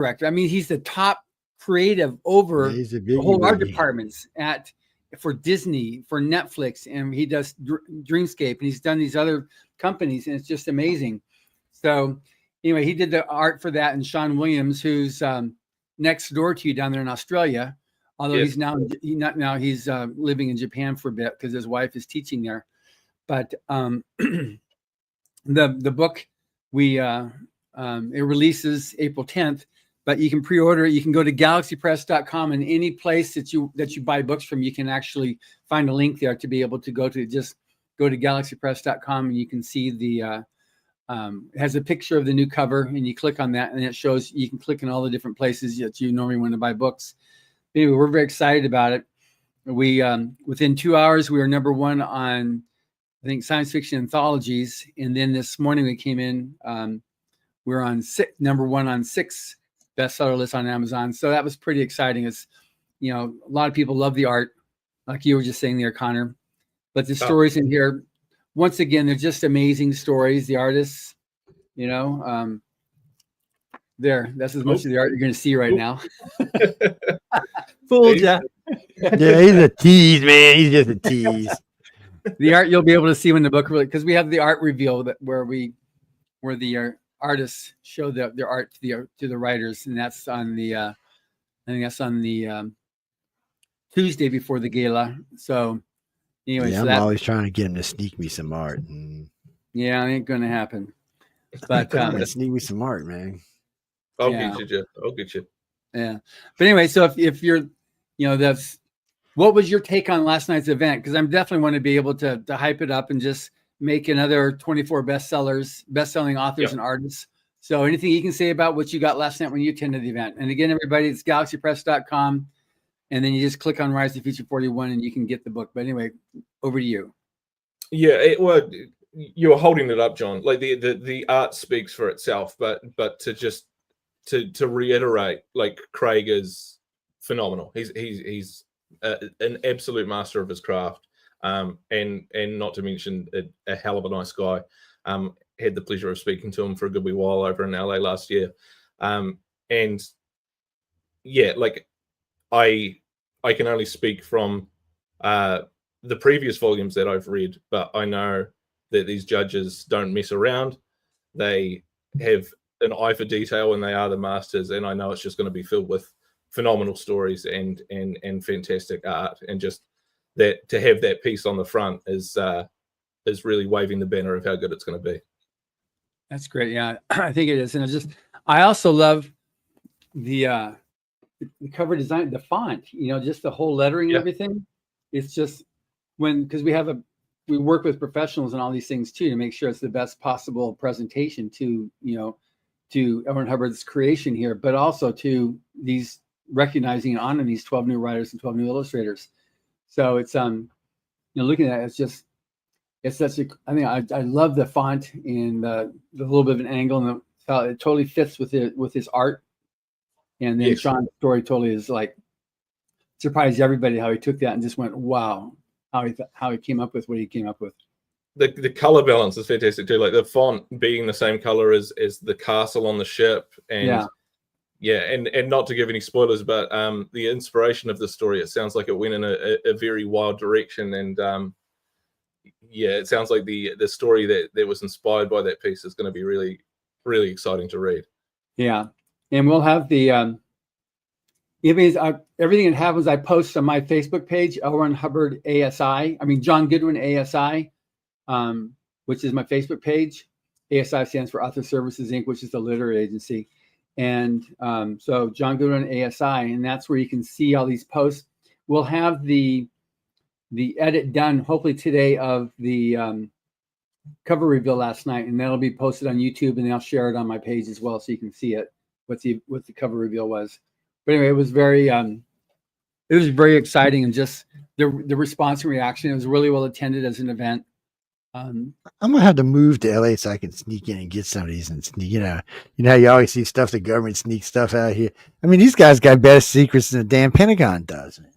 director. I mean, he's the top creative over he's a the biggie whole art wiggy. departments for Disney, for Netflix, and he does Dreamscape, and he's done these other companies, and it's just amazing. So anyway, he did the art for that, and Sean Williams, who's next door to you down there in Australia, although Yes. he's living in Japan for a bit because his wife is teaching there. But the book it releases April 10th, but you can pre-order it. You can go to galaxypress.com, and any place that you buy books from, you can actually find a link there to be able to go to. Just go to galaxypress.com, and you can see it has a picture of the new cover, and you click on that, and it shows you can click in all the different places that you normally want to buy books. Anyway, we're very excited about it. We within 2 hours, we were number one on, I think, science fiction anthologies, and then this morning we came in. We're on number one on 6 bestseller lists on Amazon. So that was pretty exciting. It's, a lot of people love the art, like you were just saying there, Connor. But the stories in here, once again, they're just amazing stories. The artists, that's as much of the art you're going to see right now. Fooled ya. Yeah, he's a tease, man. He's just a tease. The art you'll be able to see when the book really, because we have the art reveal where the artists show their art to the writers, and that's on the I think that's on the Tuesday before the gala. So anyway, I'm always trying to get him to sneak me some art. Yeah, it ain't gonna happen. But sneak me some art, man. I'll get you, Jeff. I'll get you. Yeah, but anyway, so if you're, that's what was your take on last night's event? Because I'm definitely want to be able to hype it up and just make another 24 best-selling authors and artists. So anything you can say about what you got last night when you attended the event? And again, everybody, it's galaxypress.com, and then you just click on Rise to Future 41 and you can get the book. But anyway, over to you. Yeah, you were holding it up, John. Like the art speaks for itself, but to reiterate, like, Craig is phenomenal. He's an absolute master of his craft. And not to mention a hell of a nice guy. Had the pleasure of speaking to him for a good wee while over in LA last year. And yeah, like I can only speak from the previous volumes that I've read, but I know that these judges don't mess around. They have an eye for detail, and they are the masters. And I know it's just going to be filled with phenomenal stories and fantastic art, and just that to have that piece on the front is really waving the banner of how good it's going to be. That's great. Yeah, I think it is. And I also love the cover design, the font, just the whole lettering and everything. It's just because we work with professionals and all these things too, to make sure it's the best possible presentation to L. Ron Hubbard's creation here, but also to these recognizing and honoring these 12 new writers and 12 new illustrators. So it's looking at it, it's such a, I love the font and the little bit of an angle, and how it totally fits with his art. And then Sean's story totally is like surprised everybody how he took that and just went, wow, how he came up with what he came up with. The color balance is fantastic too. Like the font being the same color as the castle on the ship, and and not to give any spoilers, but the inspiration of the story, it sounds like it went in a very wild direction, and it sounds like the story that was inspired by that piece is going to be really, really exciting to read. Yeah, and we'll have the everything that happens, I post on my Facebook page, L. Ron Hubbard ASI. John Goodwin ASI, which is my Facebook page. ASI stands for Author Services Inc., which is the literary agency. And so John Goodwin ASI, and that's where you can see all these posts. We'll have the edit done hopefully today of the cover reveal last night, and that'll be posted on YouTube, and I'll share it on my page as well, so you can see it, what the cover reveal was. But anyway, it was very exciting, and just the response and reaction. It was really well attended as an event. I'm gonna have to move to LA so I can sneak in and get some of these and sneak. You know how you always see stuff, the government sneaks stuff out here. These guys got better secrets than the damn Pentagon does, man.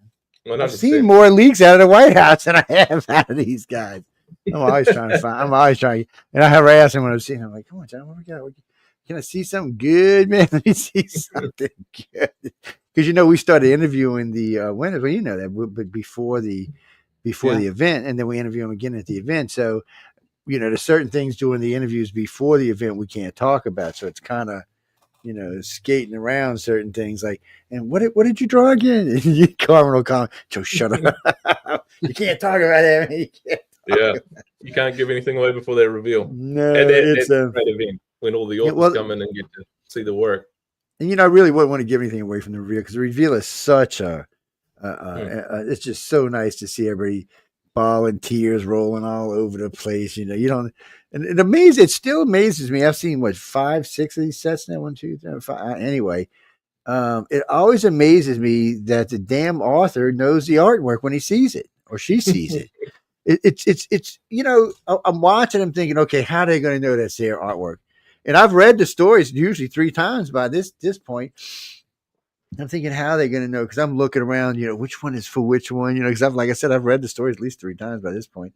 100%. I've seen more leaks out of the White House than I have out of these guys. I'm always trying to find. And I harass him when I'm seeing him. I'm like, come on, John, what we got? can I see something good, man? Let me see something good. Because we started interviewing the winners. Well, you know that, but before the event, and then we interview them again at the event. So there's certain things during the interviews before the event we can't talk about. So it's kind of skating around certain things like, and what did you draw again? And Carmen will comment, Joe, shut up. You can't talk about that, man. You can't give anything away before they reveal. No, and it's a great event when all the authors come in and get to see the work. And I really wouldn't want to give anything away from the reveal, because the reveal is such it's just so nice to see everybody bawling, tears rolling all over the place. You don't, and it still amazes me. I've seen 5, 6 of these sets now. 1, 2, 3, 5. Anyway, it always amazes me that the damn author knows the artwork when he sees it or she sees it. It's I'm watching them thinking, okay, how are they going to know that's their artwork? And I've read the stories usually 3 times by this point. I'm thinking, how are they going to know? Because I'm looking around, which one is for which one, because like I said, I've read the stories at least 3 times by this point.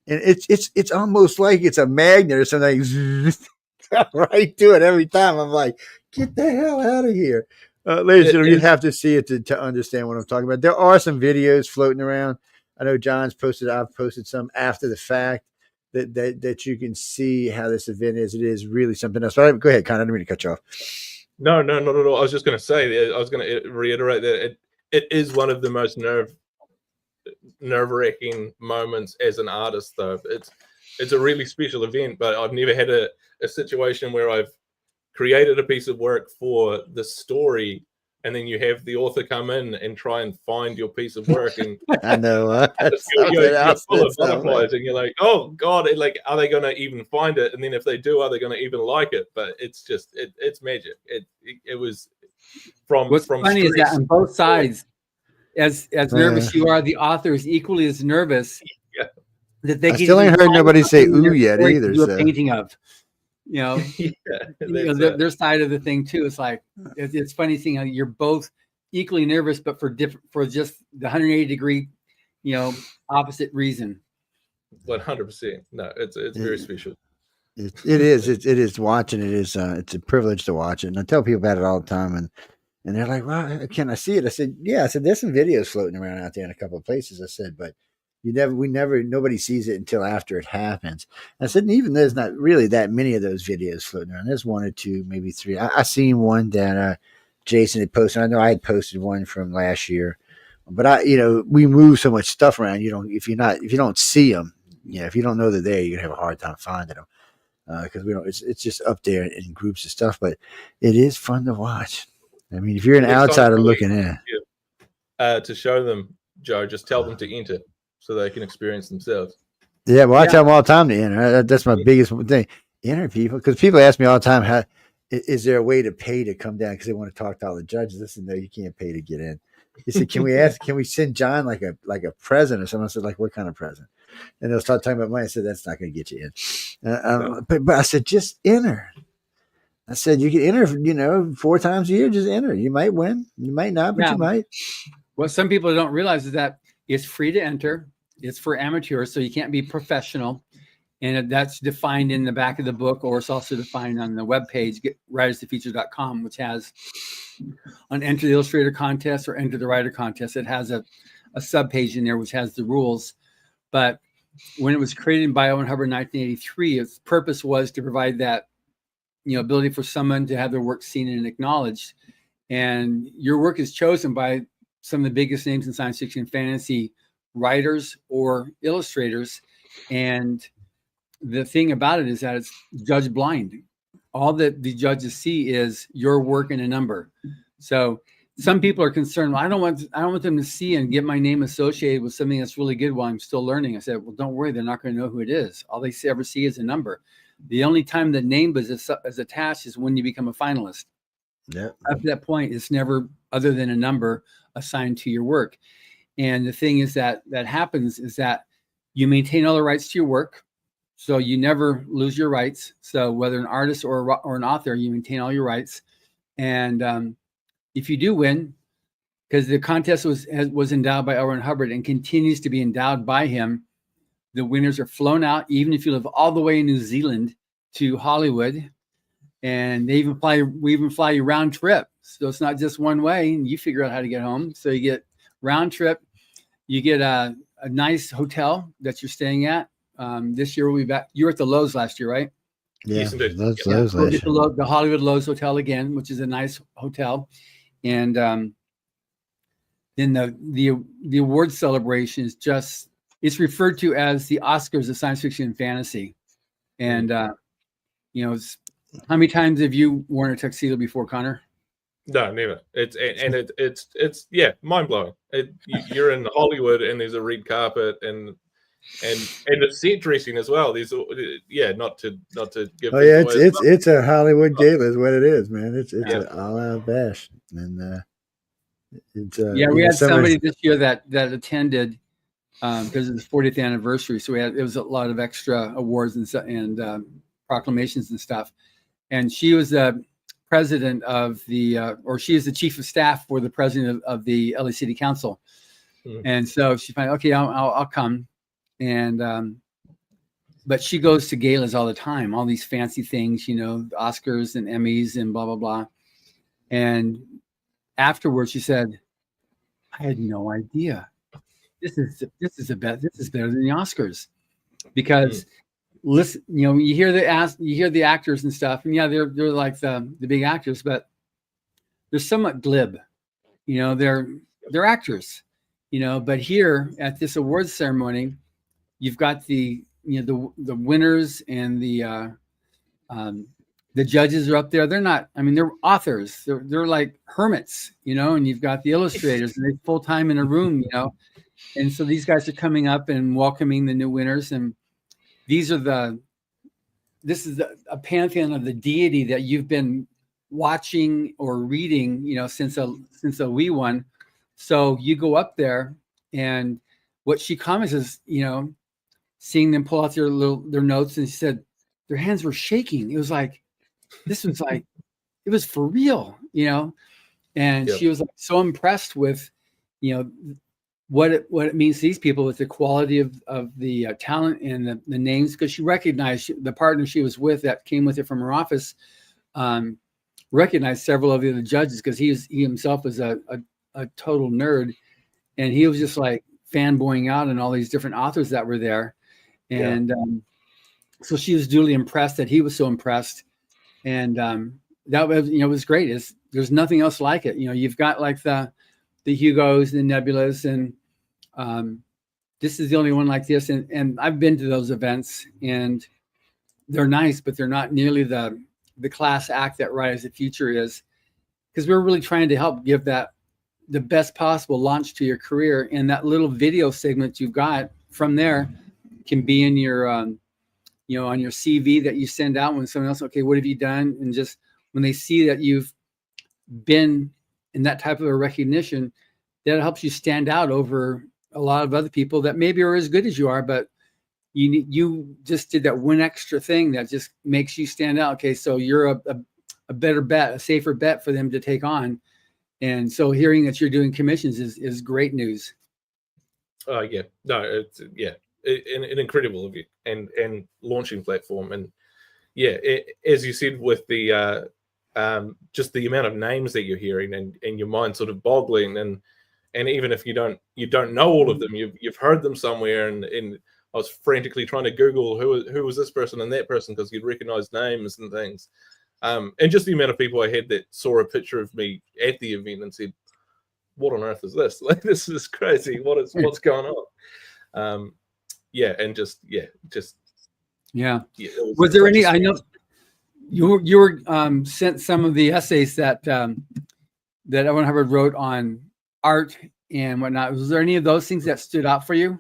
And it's almost like it's a magnet or something right to it every time. I'm like, get the hell out of here. Ladies and gentlemen, you have to see it to understand what I'm talking about. There are some videos floating around. I know John's posted, I've posted some after the fact that you can see how this event is. It is really something else. But go ahead, Connor. I didn't mean to cut you off. No, not at all. I was just going to say, I was going to reiterate that it is one of the most nerve-wracking moments as an artist, though. It's a really special event, but I've never had a situation where I've created a piece of work for the story, and then you have the author come in and try and find your piece of work, and I know you're full of butterflies, and you're like, oh God, are they going to even find it? And then if they do, are they going to even like it? But it's just it's magic. It was from. What's funny is that on both sides, as nervous you are, the author is equally as nervous. Yeah. That they I still ain't heard nobody say ooh yet either. Do a painting of. Yeah, their side of the thing too. It's like it's funny seeing how you're both equally nervous, but for just the 180 degree, opposite reason. 100%. No, it's very special. It is watching. It is it's a privilege to watch it, and I tell people about it all the time, and they're like, "Well, can I see it?" I said, "Yeah." I said, "There's some videos floating around out there in a couple of places." I said, "But nobody sees it until after it happens." I said, and even there's not really that many of those videos floating around. There's 1 or 2, maybe 3. I seen one that Jason had posted. I know I had posted one from last year, but we move so much stuff around. If you don't see them, if you don't know they're there, you're gonna have a hard time finding them because we don't. It's just up there in groups of stuff, but it is fun to watch. I mean, if you're an outsider looking in, to show them, Joe, just tell them to enter, so they can experience themselves. Yeah, well, I tell them all the time to enter. That's my biggest thing. Enter people, because people ask me all the time, "How is there a way to pay to come down?" Because they want to talk to all the judges. Listen, no, you can't pay to get in. He said, "Can we send John like a present or something?" I said, "Like what kind of present?" And they'll start talking about money. I said, "That's not going to get you in." But I said, "Just enter." I said, "You can enter, 4 times a year. Just enter. You might win, you might not, but you might." What some people don't realize is that it's free to enter. It's for amateurs, so you can't be professional. And that's defined in the back of the book, or it's also defined on the webpage, writerstofeatures.com, which has on Enter the Illustrator Contest or Enter the Writer Contest. It has a subpage in there which has the rules. But when it was created by Owen Hubbard in 1983, its purpose was to provide that ability for someone to have their work seen and acknowledged. And your work is chosen by some of the biggest names in science fiction and fantasy writers or illustrators. And the thing about it is that it's judge blind. All that the judges see is your work and a number. So some people are concerned, well, I don't want them to see and get my name associated with something that's really good while I'm still learning. I said, well, don't worry, they're not going to know who it is. All they ever see is a number. The only time the name is attached is when you become a finalist. Yeah. Up to that point, it's never other than a number assigned to your work. And the thing is that happens is that you maintain all the rights to your work. So you never lose your rights. So whether an artist or an author, you maintain all your rights. And if you do win, because the contest was endowed by Owen Hubbard and continues to be endowed by him, the winners are flown out, even if you live all the way in New Zealand to Hollywood. and we even fly you round trip. So it's not just one way, and you figure out how to get home. So you get round trip. You get a nice hotel that you're staying at. This year we'll be back. You were at the Lowe's last year, right? Yeah, Yes, indeed. We'll get the Hollywood Lowe's Hotel again, which is a nice hotel. And then the award celebration is just, it's referred to as the Oscars of science fiction and fantasy. And you know, how many times have you worn a tuxedo before, Connor? No, never. It's mind blowing. You're in Hollywood and there's a red carpet and the set dressing as well. There's not to give. Oh yeah, it's a Hollywood gala is what it is, man. It's an all out bash, and we had somebody this year that attended because it's the 40th anniversary, so it was a lot of extra awards and proclamations and stuff, and she was the president of or she is the chief of staff for the president of the LA City Council, and so she found, okay, I'll come. And but she goes to galas all the time, all these fancy things, you know, Oscars and Emmys and blah blah blah. And afterwards, she said, "I had no idea. This is better than the Oscars, because listen, you know, you hear the actors and stuff, and yeah, they're like the big actors, but they're somewhat glib, you know, they're actors, you know. But here at this awards ceremony, you've got the winners and the judges are up there. They're not, I mean, they're authors. They're like hermits, you know, and you've got the illustrators and they're full time in a room, you know. And so these guys are coming up and welcoming the new winners. And this is a pantheon of the deity that you've been watching or reading, you know, since a wee one. So you go up there, and what she comments is, you know, seeing them pull out their notes, and she said their hands were shaking. It was like, this was like, it was for real, you know. And she was like so impressed with, you know, what it means to these people, with the quality of the talent and the names, because she recognized the partner she was with that came with her from her office, recognized several of the other judges, because he himself was a total nerd, and he was just like fanboying out on all these different authors that were there. And so she was duly impressed that he was so impressed. And that was, you know, it was great. There's nothing else like it. You know, you've got like the Hugos, the Nebulas, and this is the only one like this. And I've been to those events, and they're nice, but they're not nearly the class act that Rise of the Future is, because we're really trying to help give that the best possible launch to your career. And that little video segment you've got from there can be in your, you know, on your CV that you send out when someone else, okay, what have you done? And just when they see that you've been in that type of a recognition, that helps you stand out over a lot of other people that maybe are as good as you are, but you just did that one extra thing that just makes you stand out. Okay, so you're a better bet, a safer bet for them to take on. And so hearing that you're doing commissions is great news. Yeah, no, it's an incredible of you and launching platform. And as you said, with the just the amount of names that you're hearing and your mind sort of boggling, and even if you don't know all of them, you've heard them somewhere. And I was frantically trying to Google who was this person and that person, because you'd recognize names and things. And just the amount of people I had that saw a picture of me at the event and said, "What on earth is this? Like, this is crazy. What's going on?" Was there any? I know you were sent some of the essays that Evan Hubbard wrote on art and whatnot. Was there any of those things that stood out for you?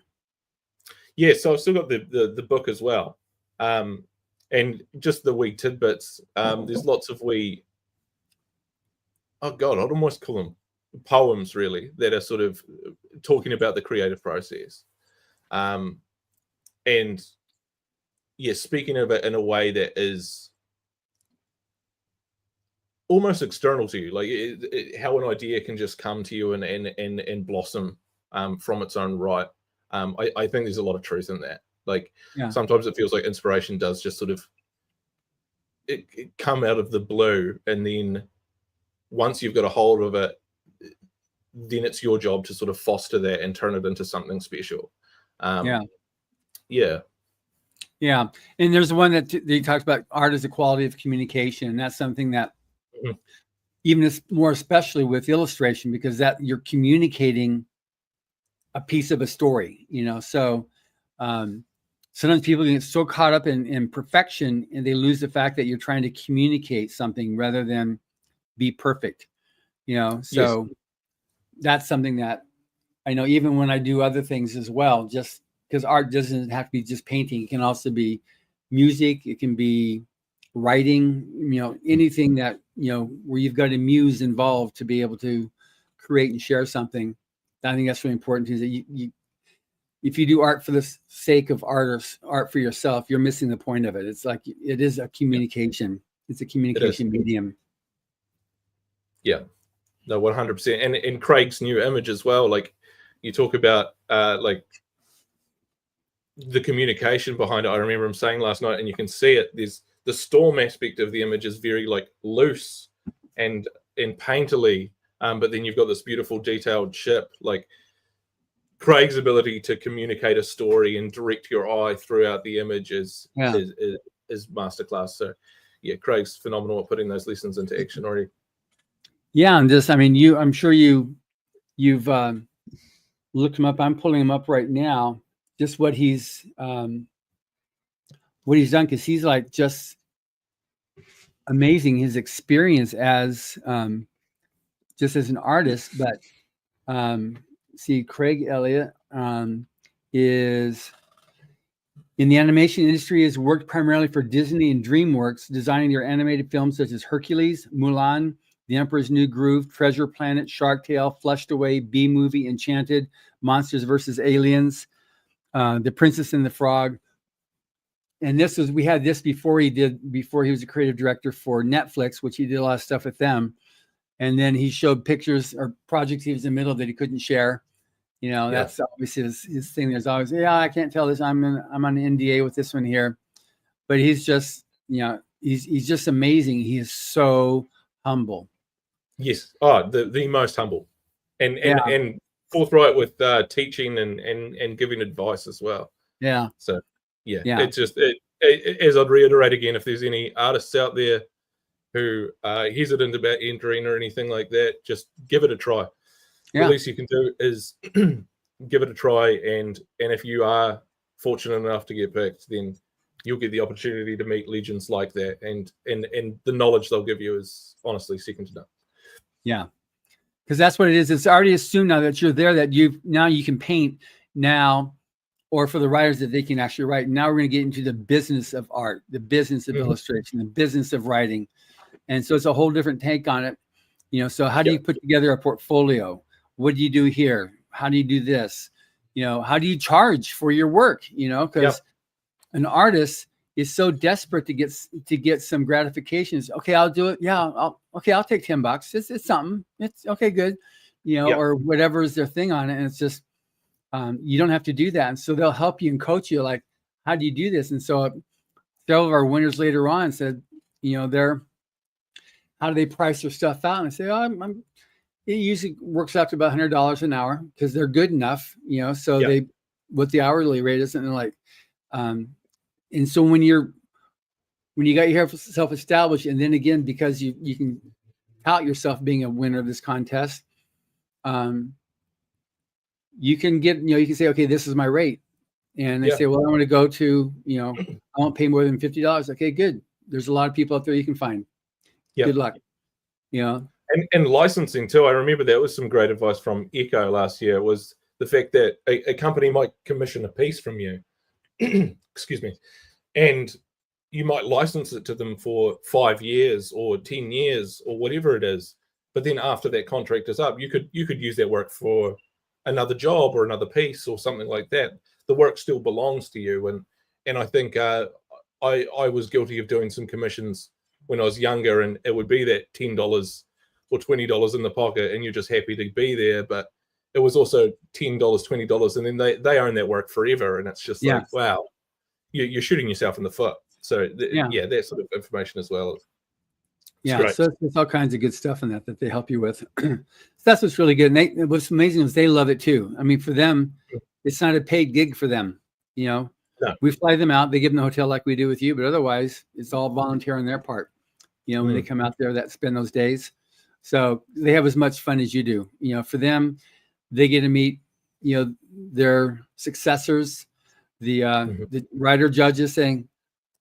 Yeah, so I've still got the book as well, and just the wee tidbits. There's lots of wee. Oh God, I'd almost call them poems, really, that are sort of talking about the creative process, and speaking of it in a way that is almost external to you, like how an idea can just come to you and blossom from its own right. I think there's a lot of truth in that. Like sometimes it feels like inspiration does just sort of it come out of the blue, and then once you've got a hold of it, then it's your job to sort of foster that and turn it into something special. Yeah. And there's one that he talks about, art as a quality of communication. And that's something that even is more especially with illustration, because that you're communicating a piece of a story, so sometimes people get so caught up in perfection, and they lose the fact that you're trying to communicate something rather than be perfect, so Yes. That's something that I know even when I do other things as well, just because art doesn't have to be just painting. It can also be music. It can be writing, anything that, where you've got a muse involved to be able to create and share something. I think that's really important, is that you if you do art for the sake of art for yourself, you're missing the point of it. It's like, it is a communication. It's a communication medium. Yeah, no, 100%. And in Craig's new image as well, like you talk about like the communication behind it. I remember him saying last night, and you can see it, there's the storm aspect of the image is very like loose and painterly, but then you've got this beautiful detailed ship. Like Craig's ability to communicate a story and direct your eye throughout the image is masterclass. So yeah, Craig's phenomenal at putting those lessons into action already. Yeah, and just, I mean, I'm sure you've looked him up. I'm pulling him up right now. Just what he's done, because he's like just amazing. His experience as just as an artist, but see, Craig Elliott is in the animation industry, has worked primarily for Disney and DreamWorks, designing their animated films such as Hercules, Mulan, The Emperor's New Groove, Treasure Planet, Shark Tale, Flushed Away, B-Movie, Enchanted, Monsters vs. Aliens, The Princess and the Frog. And we had this before he was a creative director for Netflix, which he did a lot of stuff with them. And then he showed pictures or projects he was in the middle that he couldn't share. That's obviously his thing. There's always, I can't tell this. I'm on an NDA with this one here. But he's just, he's just amazing. He is so humble. Yes. Oh, the most humble. And forthright with teaching and giving advice as well. Yeah. So yeah. It's just as I'd reiterate again, if there's any artists out there who are hesitant about entering or anything like that, just give it a try. The least you can do is give it a try, and if you are fortunate enough to get picked, then you'll get the opportunity to meet legends like that, and the knowledge they'll give you is honestly second to none. Yeah, because that's what it is. It's already assumed now that you're there, that you can paint now, or for the writers that they can actually write. Now we're going to get into the business of art, the business of illustration, the business of writing, and so it's a whole different take on it. So how do you put together a portfolio? What do you do here? How do you do this? How do you charge for your work? Because an artist is so desperate to get some gratifications. Okay, I'll do it. Yeah, I'll take $10. It's something. It's okay, good. Or whatever is their thing on it. And it's just, you don't have to do that. And so they'll help you and coach you, like, how do you do this? And so several of our winners later on said, how do they price their stuff out? And I say, it usually works out to about $100 an hour, because they're good enough, so they, what the hourly rate is, and they're like, and so when you got yourself established, and then again, because you can tout yourself being a winner of this contest, you can get, you can say, okay, this is my rate. And they say, well, I want to go to, I won't pay more than $50. Okay, good. There's a lot of people out there you can find. Good luck. And licensing too. I remember that was some great advice from Echo last year, was the fact that a company might commission a piece from you, excuse me, and you might license it to them for 5 years or 10 years or whatever it is. But then after that contract is up, you could use that work for another job or another piece or something like that. The work still belongs to you. And I think I was guilty of doing some commissions when I was younger, and it would be that $10 or $20 in the pocket, and you're just happy to be there. But it was also $10, $20, and then they own that work forever, and it's just like, wow, you're shooting yourself in the foot. So Yeah. yeah, that sort of information as well. Yeah, great. so there's all kinds of good stuff in that they help you with. So that's what's really good. And what's amazing is they love it too. I mean, for them, it's not a paid gig for them. You know, No. we fly them out, they give them the hotel like we do with you, but otherwise, it's all volunteer on their part. You know, when they come out there, that spend those days, so they have as much fun as you do. You know, for them, they get to meet, you know, their successors, the writer judges saying,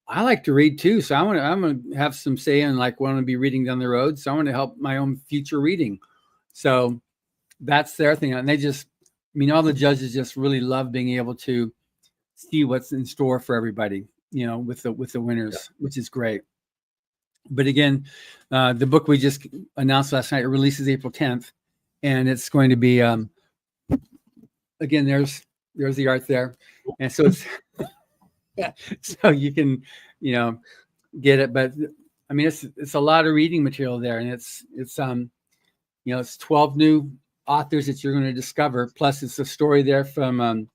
I like to read too, so I'm gonna have some say in like what I'm gonna be reading down the road. So I want to help my own future reading. So that's their thing, and they just, I mean, all the judges just really love being able to see what's in store for everybody. You know, with the winners, which is great. But again, the book we just announced last night, it releases April 10th, and it's going to be again. There's the art there, and so it's. So you can, you know, get it, but I mean, it's a lot of reading material there, and it's you know, it's 12 new authors that you're going to discover. Plus, it's a story there from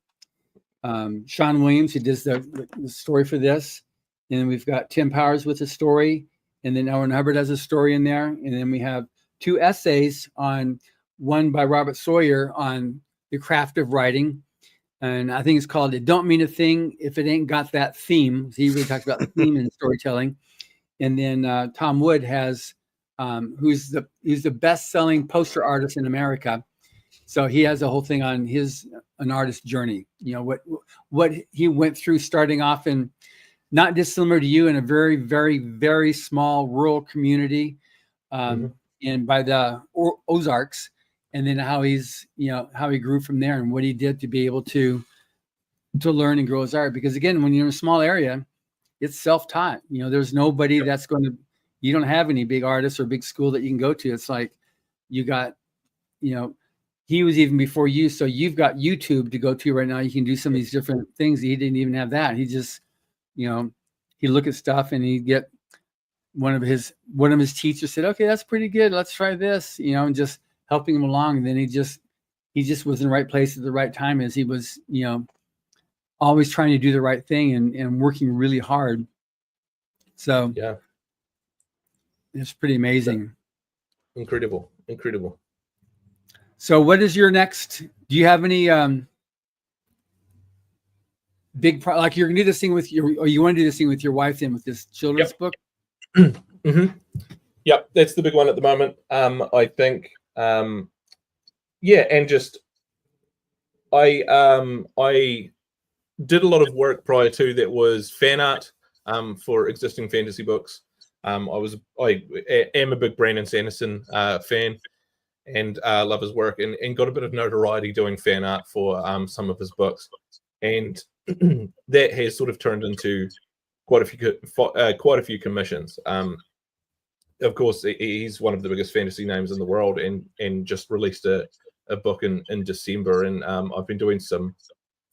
Sean Williams, who does the story for this, and then we've got Tim Powers with a story, and then Owen Hubbard has a story in there, and then we have 2 essays one by Robert Sawyer on the craft of writing. And I think it's called "It Don't Mean a Thing If It Ain't Got That Theme." So he really talks about the theme in storytelling. And then Tom Wood has, he's the best-selling poster artist in America. So he has a whole thing on an artist journey. You know, what he went through, starting off in, not dissimilar to you, in a very, very, very small rural community, and by the Ozarks. And then how he grew from there and what he did to be able to learn and grow his art. Because again, when you're in a small area, it's self-taught. You know, there's nobody that's going to, you don't have any big artists or big school that you can go to. It's like you got, you know, he was even before you. So you've got YouTube to go to right now. You can do some of these different things. He didn't even have that. He just, you know, he'd look at stuff and he'd get one of his teachers said, okay, that's pretty good. Let's try this, you know, and just helping him along. And then he just was in the right place at the right time, as he was, you know, always trying to do the right thing and working really hard. So yeah, it's pretty amazing. Incredible. So what is your next, do you have any big like you're gonna do this thing with or you want to do this thing with your wife then, with this children's book? Yep, that's the big one at the moment. I think and just I did a lot of work prior to that was fan art for existing fantasy books. I am a big Brandon Sanderson fan, and love his work, and got a bit of notoriety doing fan art for some of his books, and that has sort of turned into quite a few commissions. Of course, he's one of the biggest fantasy names in the world, and just released a book in December, and I've been doing some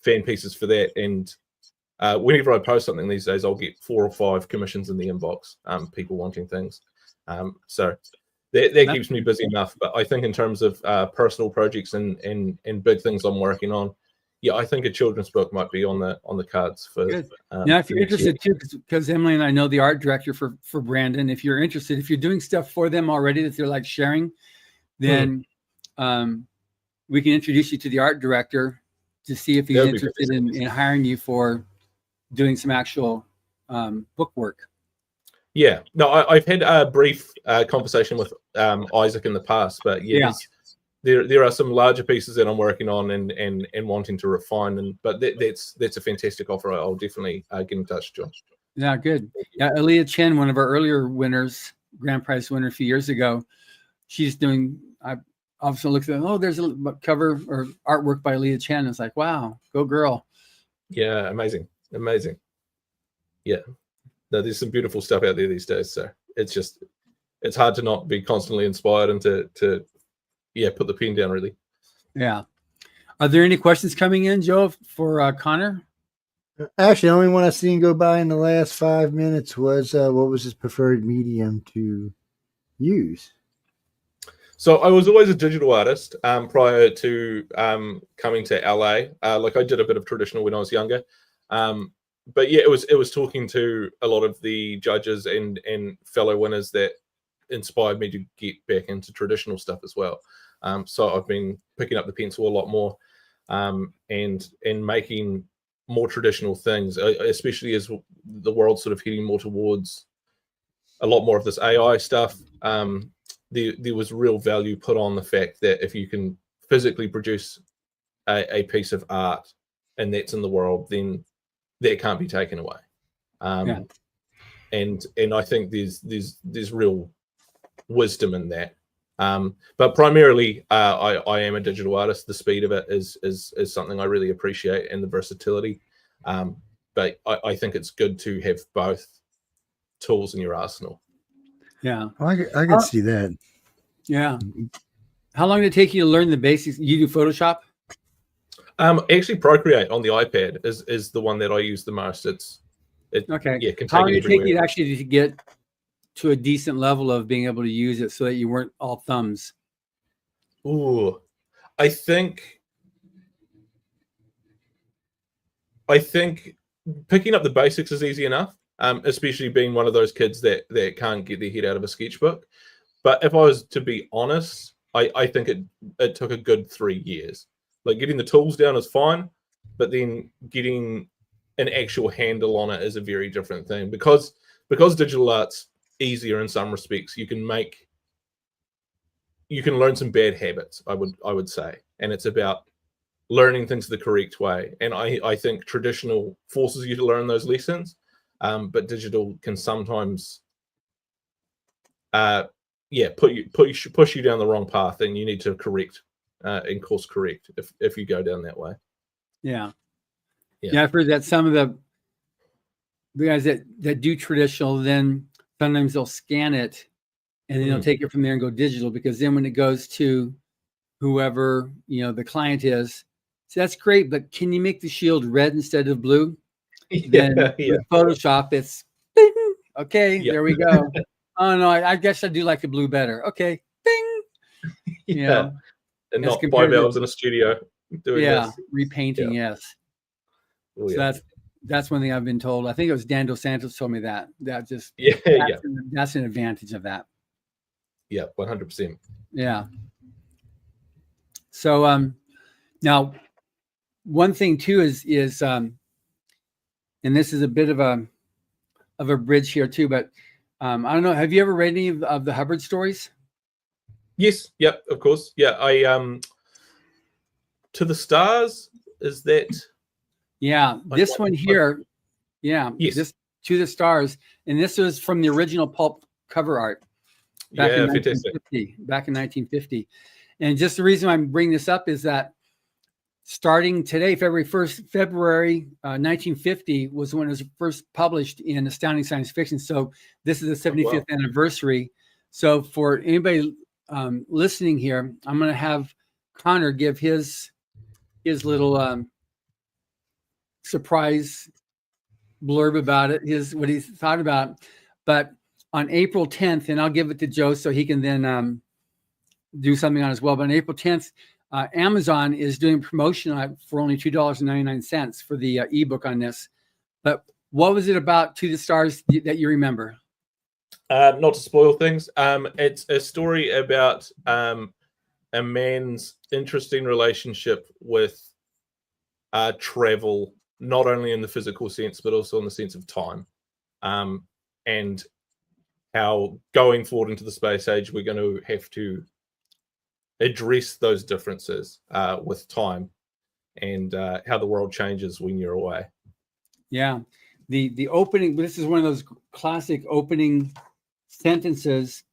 fan pieces for that, and whenever I post something these days, I'll get 4 or 5 commissions in the inbox, people wanting things, so that keeps me busy enough. But I think in terms of personal projects and big things I'm working on, yeah, I think a children's book might be on the cards for. Now, if you're interested too, because Emily and I know the art director for Brandon. If you're interested, if you're doing stuff for them already that they're like sharing, then we can introduce you to the art director to see if he's interested in hiring you for doing some actual book work. Yeah, no, I've had a brief conversation with Isaac in the past, but there are some larger pieces that I'm working on and wanting to refine, but that's a fantastic offer. I'll definitely get in touch, John. Yeah, good. Yeah, Aaliyah Chen, one of our earlier winners, grand prize winner a few years ago, she's doing. I obviously looked at there's a cover or artwork by Aaliyah Chen. It's like, wow, go girl. Yeah, amazing. Yeah, no, there's some beautiful stuff out there these days. So it's hard to not be constantly inspired and to put the pen down, really. Yeah. Are there any questions coming in, Joe, for Connor? Actually, the only one I've seen go by in the last 5 minutes was what was his preferred medium to use? So I was always a digital artist prior to coming to LA. Like I did a bit of traditional when I was younger. but yeah, it was talking to a lot of the judges and fellow winners that inspired me to get back into traditional stuff as well. So I've been picking up the pencil a lot more, and making more traditional things, especially as the world's sort of heading more towards a lot more of this AI stuff. There was real value put on the fact that if you can physically produce a piece of art and that's in the world, then that can't be taken away. Yeah. And I think there's real wisdom in that. But primarily, I am a digital artist. The speed of it is something I really appreciate, and the versatility. But I think it's good to have both tools in your arsenal. Yeah. I can see that. Yeah. How long did it take you to learn the basics? You do Photoshop? Actually, Procreate on the iPad is the one that I use the most. Okay. Yeah, can How take long it did it take you everywhere. actually to get to a decent level of being able to use it so that you weren't all thumbs? Ooh, I think picking up the basics is easy enough, especially being one of those kids that can't get their head out of a sketchbook. But if I was to be honest, I think it took a good 3 years. Like, getting the tools down is fine, but then getting an actual handle on it is a very different thing. Because digital art's easier in some respects, you can learn some bad habits, I would say. And it's about learning things the correct way. And I think traditional forces you to learn those lessons, but digital can sometimes push you down the wrong path, and you need to correct and course correct if you go down that way. Yeah. Yeah. Yeah, I've heard that some of the guys that do traditional, then sometimes they'll scan it and then they'll take it from there and go digital, because then when it goes to whoever, the client is, so that's great, but can you make the shield red instead of blue? Then with Photoshop, it's bing, okay, there we go. Oh no, I guess I do like the blue better. Okay, bing. And as not compared 5 hours in a studio doing this. Repainting, yes. Oh, So that's one thing I've been told. I think it was Dan Dos Santos told me that just that's an advantage of that. Yeah, 100%. Yeah. So now one thing too is and this is a bit of a bridge here too, but I don't know, have you ever read any of the Hubbard stories? Yes, yep, of course. Yeah, I To the Stars, is that? Yeah, this one here. Yeah, yes. This To the Stars, and this was from the original pulp cover art back in 1950. And just the reason I'm bringing this up is that starting today, February 1st, 1950 was when it was first published in Astounding Science Fiction. So this is the 75th anniversary. So for anybody listening here, I'm going to have Connor give his little surprise blurb about it, what he thought about it. But on April 10th, and I'll give it to Joe so he can then do something on it as well. But on April 10th, Amazon is doing promotion on it for only $2.99 for the ebook on this. But what was it about To the Stars that you remember? Not to spoil things, it's a story about a man's interesting relationship with travel, not only in the physical sense, but also in the sense of time, and how going forward into the space age, we're going to have to address those differences with time, and how the world changes when you're away. Yeah. The opening, this is one of those classic opening sentences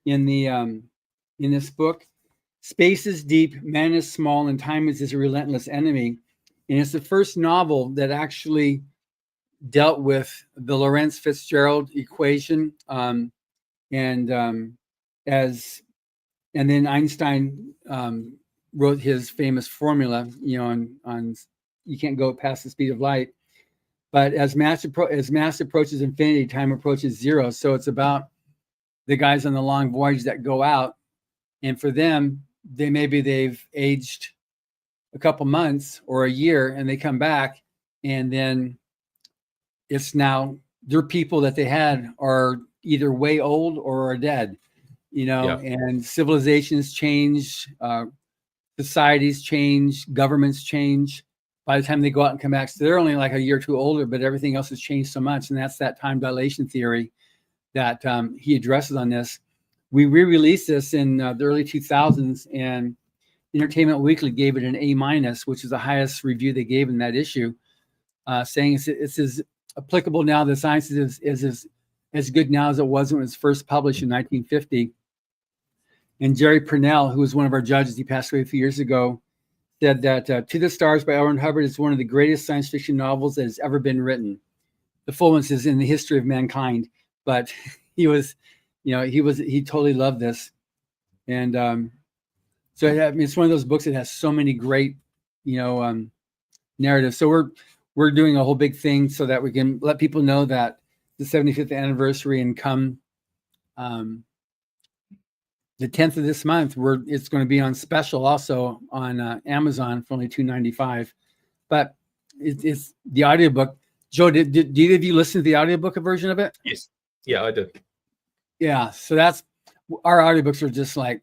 in the in this book. Space is deep, man is small, and time is his relentless enemy. And it's the first novel that actually dealt with the Lorentz Fitzgerald equation, and then Einstein wrote his famous formula, on you can't go past the speed of light. But as mass approaches infinity, time approaches zero. So it's about the guys on the long voyage that go out, and for them, they've aged a couple months or a year, and they come back, and then it's now their people that they had are either way old or are dead, and civilizations change, societies change, governments change. By the time they go out and come back, so they're only like a year or two older, but everything else has changed so much. And that's that time dilation theory that he addresses on this. We re-released this in the early 2000s, and Entertainment Weekly gave it an A-, which is the highest review they gave in that issue, saying it's as applicable now. The science is as good now as it was when it was first published in 1950. And Jerry Purnell, who was one of our judges, he passed away a few years ago, said that To the Stars by L. Ron Hubbard is one of the greatest science fiction novels that has ever been written. The full one says in the history of mankind, but he totally loved this. And so it's one of those books that has so many great, narratives. So we're doing a whole big thing so that we can let people know that the 75th anniversary, and come the 10th of this month, it's going to be on special also on Amazon for only $2.95. But it's the audiobook. Joe, did either of you listen to the audiobook version of it? Yes. Yeah, I did. Yeah. So that's, our audiobooks are just like,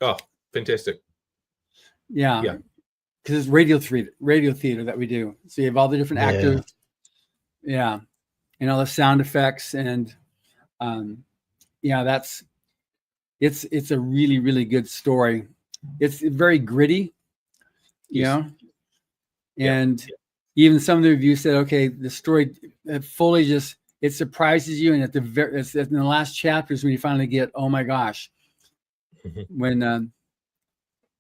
oh, fantastic. Yeah. Yeah. Because it's radio theater that we do. So you have all the different actors. Yeah. And all the sound effects. And it's a really, really good story. It's very gritty, and even some of the reviews said, okay, the story fully it surprises you. And it's in the last chapters when you finally get, oh my gosh, when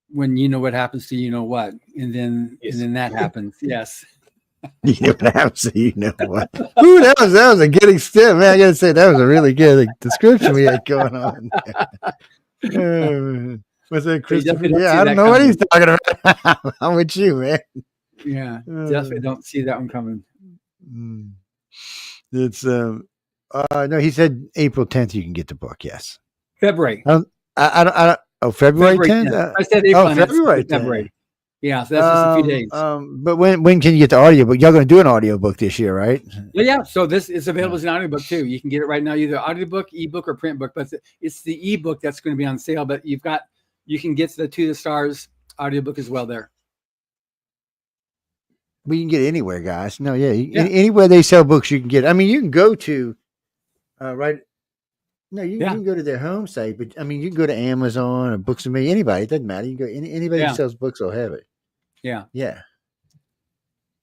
you know what happens to what, and then that happens. Yes. You know what happens to what. Ooh, that was a good extent, man. I gotta say that was a really good description we had going on. Was it Christopher? Yeah, I don't know what he's talking about. I'm with you, man. Yeah, definitely don't see that one coming. It's no, he said April 10th you can get the book. Yes, February. I don't. Oh, February 10th. I said April. February 10th. February. Yeah, so that's just a few days. But when can you get the audiobook? Y'all going to do an audiobook this year, right? Yeah. So this is available as an audiobook too. You can get it right now, either audiobook, ebook, or print book. But it's the ebook that's going to be on sale. But you can get the To the Stars audiobook as well there. We can get it anywhere, guys. No, anywhere they sell books, you can get it. I mean, you can go to right. No, you can go to their home site, but I mean, you can go to Amazon or Books A Million. Anybody, it doesn't matter. You can go anybody who sells books will have it. Yeah. Yeah.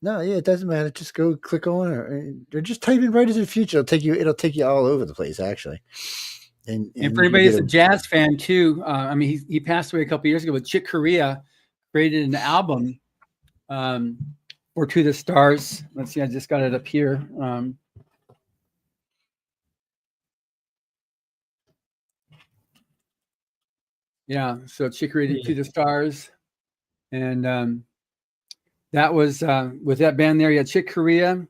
No, it doesn't matter. Just go click on or just type in Right into the Future. It'll take you all over the place, actually. And for anybody that's a jazz fan too, I mean, he passed away a couple of years ago, but Chick Corea created an album for To the Stars. Let's see, I just got it up here. So Chick Corea To the Stars. And that was with that band there. You had Chick Corea,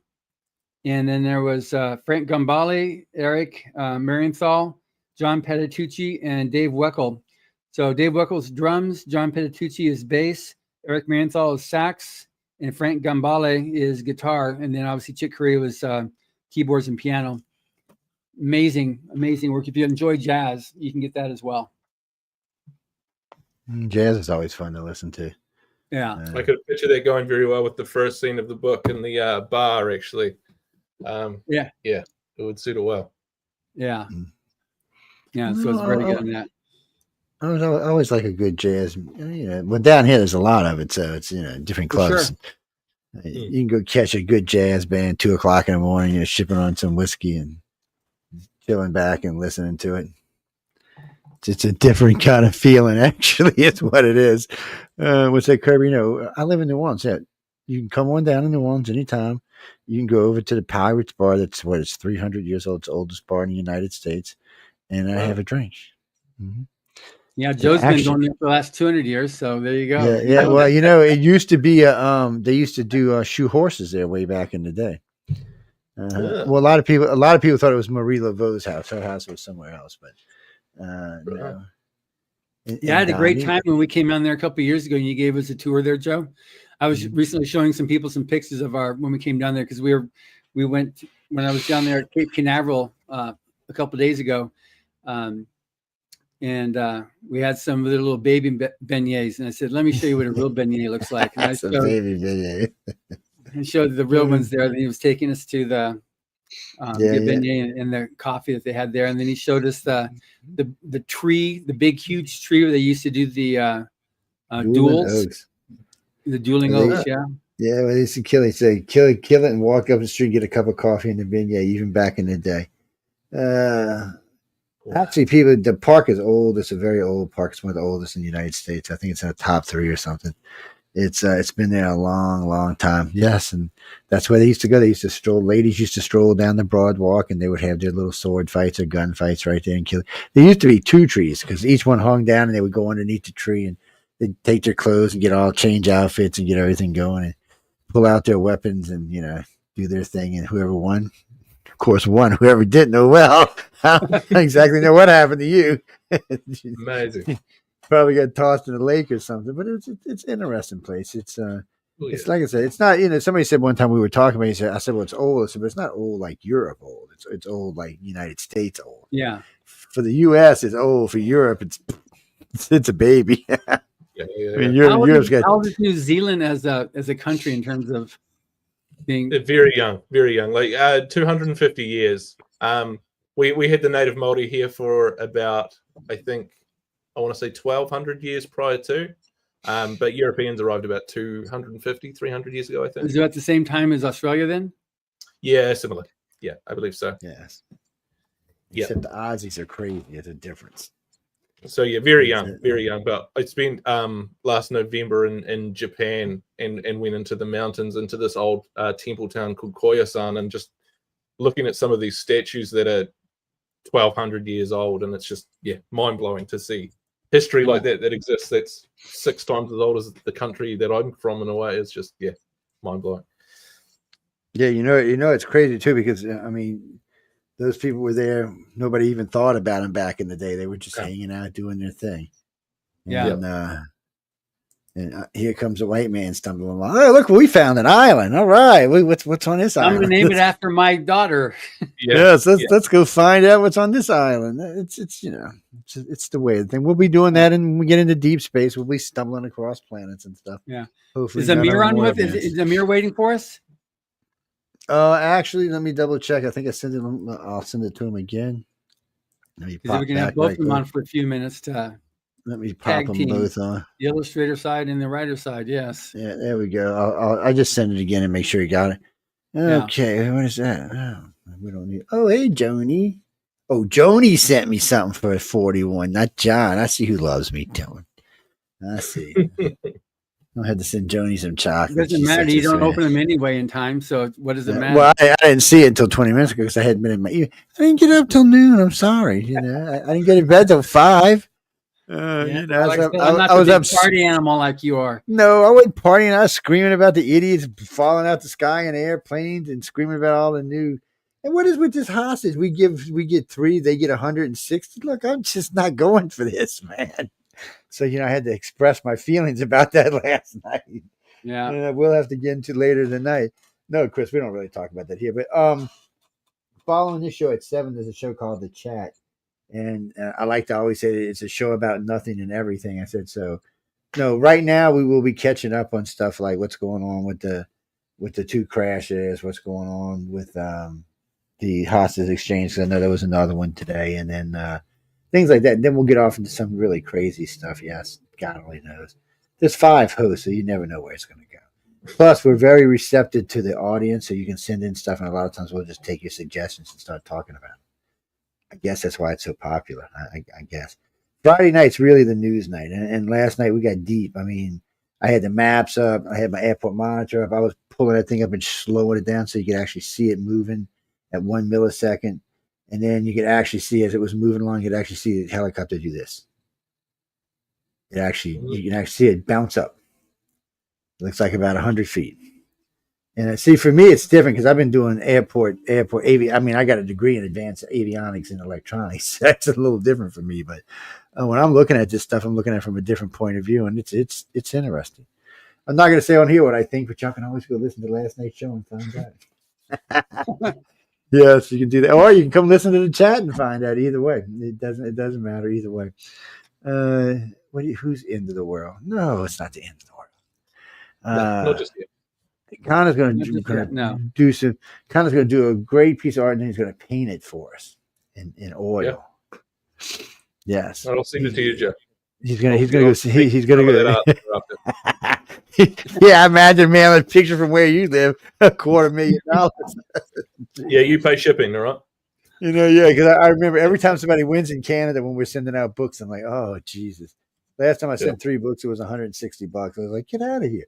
and then there was Frank Gambale, Eric Marienthal, John Petitucci, and Dave Weckl. So Dave Weckel's drums, John Petitucci is bass, Eric Marienthal is sax, and Frank Gambale is guitar. And then obviously Chick Corea was keyboards and piano. Amazing work. If you enjoy jazz, you can get that as well. Jazz is always fun to listen to. Yeah, I could picture that going very well with the first scene of the book in the bar. Actually, it would suit it well. Yeah. So it's very good on that. I always like a good jazz. Well, down here there's a lot of it, so it's different clubs. Sure. You can go catch a good jazz band 2:00 in the morning. Sipping on some whiskey and chilling back and listening to it. It's a different kind of feeling, actually. It's what it is. What's that, Kirby? I live in New Orleans. Yeah, you can come on down in New Orleans anytime. You can go over to the Pirates Bar. It's 300 years old. It's the oldest bar in the United States. And I have a drink. Mm-hmm. Yeah, Joe's been going there for the last 200 years. So there you go. Yeah. Well, it used to be they used to do shoe horses there way back in the day. Well, a lot of people thought it was Marie Laveau's house. Her house was somewhere else, but. No. I had a great time when we came down there a couple of years ago and you gave us a tour there, Joe. I was recently showing some people some pictures of when we came down there because we went when I was down there at Cape Canaveral a couple of days ago, and we had some of the little baby beignets, and I said, "Let me show you what a real beignet looks like." And I That's a showed, baby beignet. and showed the real ones there. Then he was taking us to the Yeah, beignet and the coffee that they had there, and then he showed us the tree, the big huge tree where they used to do the Dueling duels, oaks. the dueling They- oaks. Yeah, Yeah, well, they used to kill it. Say, kill it, and walk up the street, get a cup of coffee in the beignet. Even back in the day. Actually, the park is old. It's a very old park. It's one of the oldest in the United States. I think it's in the top 3 or something. It's been there a long, long time. Yes, and that's where they used to go. They used to stroll. Ladies used to stroll down the broad walk, and they would have their little sword fights or gun fights right there and kill. There used to be 2 trees because each one hung down, and they would go underneath the tree and they'd take their clothes and get all change outfits and get everything going and pull out their weapons and do their thing. And whoever won, of course, won. Whoever didn't, oh well. I don't exactly know what happened to you. Amazing. Probably got tossed in a lake or something, but it's an interesting place. It's it's like I said, it's not, somebody said one time we were talking about it, I said, well, it's old. I said, but it's not old like Europe old. It's old like United States old. yeah. For the US it's old. For Europe it's a baby. Yeah. I mean Europe's got How is New Zealand as a country in terms of being They're very young, like 250 years. We had the native Māori here for about, I want to say 1,200 years prior to, but Europeans arrived about 250, 300 years ago, I think. is it at the same time as Australia then? Yeah, similar. Yeah, I believe so. yes. Yeah. Except the Aussies are crazy. It's a difference. So yeah, very young. But I spent last November in Japan and went into the mountains, into this old temple town called Koyasan, and just looking at some of these statues that are 1,200 years old, and it's just mind blowing to see history like that exists. That's 6 times as old as the country that I'm from. In a way, it's just mind blowing. Yeah, it's crazy too because I mean, those people were there. Nobody even thought about them back in the day. They were just hanging out, doing their thing. Yeah. And here comes a white man stumbling along. Oh, look, we found an island. All right, what's on this I'm island? going to name it after my daughter. Yes, let's go find out what's on this island. It's the way the thing. We'll be doing that, and when we get into deep space, we'll be stumbling across planets and stuff. Yeah. Hopefully, Is Amir on with? Is Amir waiting for us? Actually, let me double check. I think I sent it. I'll send it to him again. Let me Because we can have both of them on for a few minutes to let me pop them both on. The illustrator side and the writer side. Yes. Yeah, there we go. I just send it again and make sure you got it. Okay, what is that? Oh, we don't need. Oh, hey, Joni. Oh, Joni sent me something for a 41. Not John. I see who loves me, Dylan. I see. I had to send Joni some chocolate. It doesn't matter. You don't open them anyway in time. So what does it matter? Well, I didn't see it until 20 minutes ago because I hadn't been in my ear. I didn't get up till noon. I'm sorry. I didn't get in bed till 5. I'm not a big party animal like you are. No, I wasn't partying. I was screaming about the idiots falling out the sky in airplanes and screaming about all the new. And what is with this hostage? We get 3, they get 160. Look, I'm just not going for this, man. So, I had to express my feelings about that last night. Yeah. And I will have to get into later tonight. No, Chris, we don't really talk about that here. But following this show at 7, there's a show called The Chat. And I like to always say that it's a show about nothing and everything. I said, so, no, right now we will be catching up on stuff like what's going on with the 2 crashes, what's going on with the hostage exchange. I know there was another one today. And then things like that. And then we'll get off into some really crazy stuff. Yes, God only knows. There's 5 hosts, so you never know where it's going to go. Plus, we're very receptive to the audience, so you can send in stuff, and a lot of times we'll just take your suggestions and start talking about it. I guess that's why it's so popular, I guess. Friday night's really the news night, and last night we got deep. I mean, I had the maps up. I had my airport monitor up. I was pulling that thing up and slowing it down so you could actually see it moving at 1 millisecond. And then you could actually see as it was moving along, you could actually see the helicopter do this. You can actually see it bounce up. It looks like about 100 feet. And see, for me, it's different because I've been doing airport I mean, I got a degree in advanced avionics and electronics. That's a little different for me. But when I'm looking at this stuff, I'm looking at it from a different point of view, and it's interesting. I'm not going to say on here what I think, but y'all can always go listen to last night's show and find out. Yes, you can do that, or you can come listen to the chat and find out. Either way, it doesn't matter either way. Who's end of the world? No, it's not the end of the world. No, not just yet. Connor's going Not just yet, no. to do some. Connor's going to do a great piece of art, and then he's going to paint it for us in oil. Yes, I'll send it to you, Jeff. He's gonna go. After. Yeah, I imagine, man, a picture from where you live, $250,000. Yeah, you pay shipping, all right? Yeah, because I remember every time somebody wins in Canada when we're sending out books, I'm like, oh Jesus. Last time I sent 3 books, it was $160. I was like, get out of here.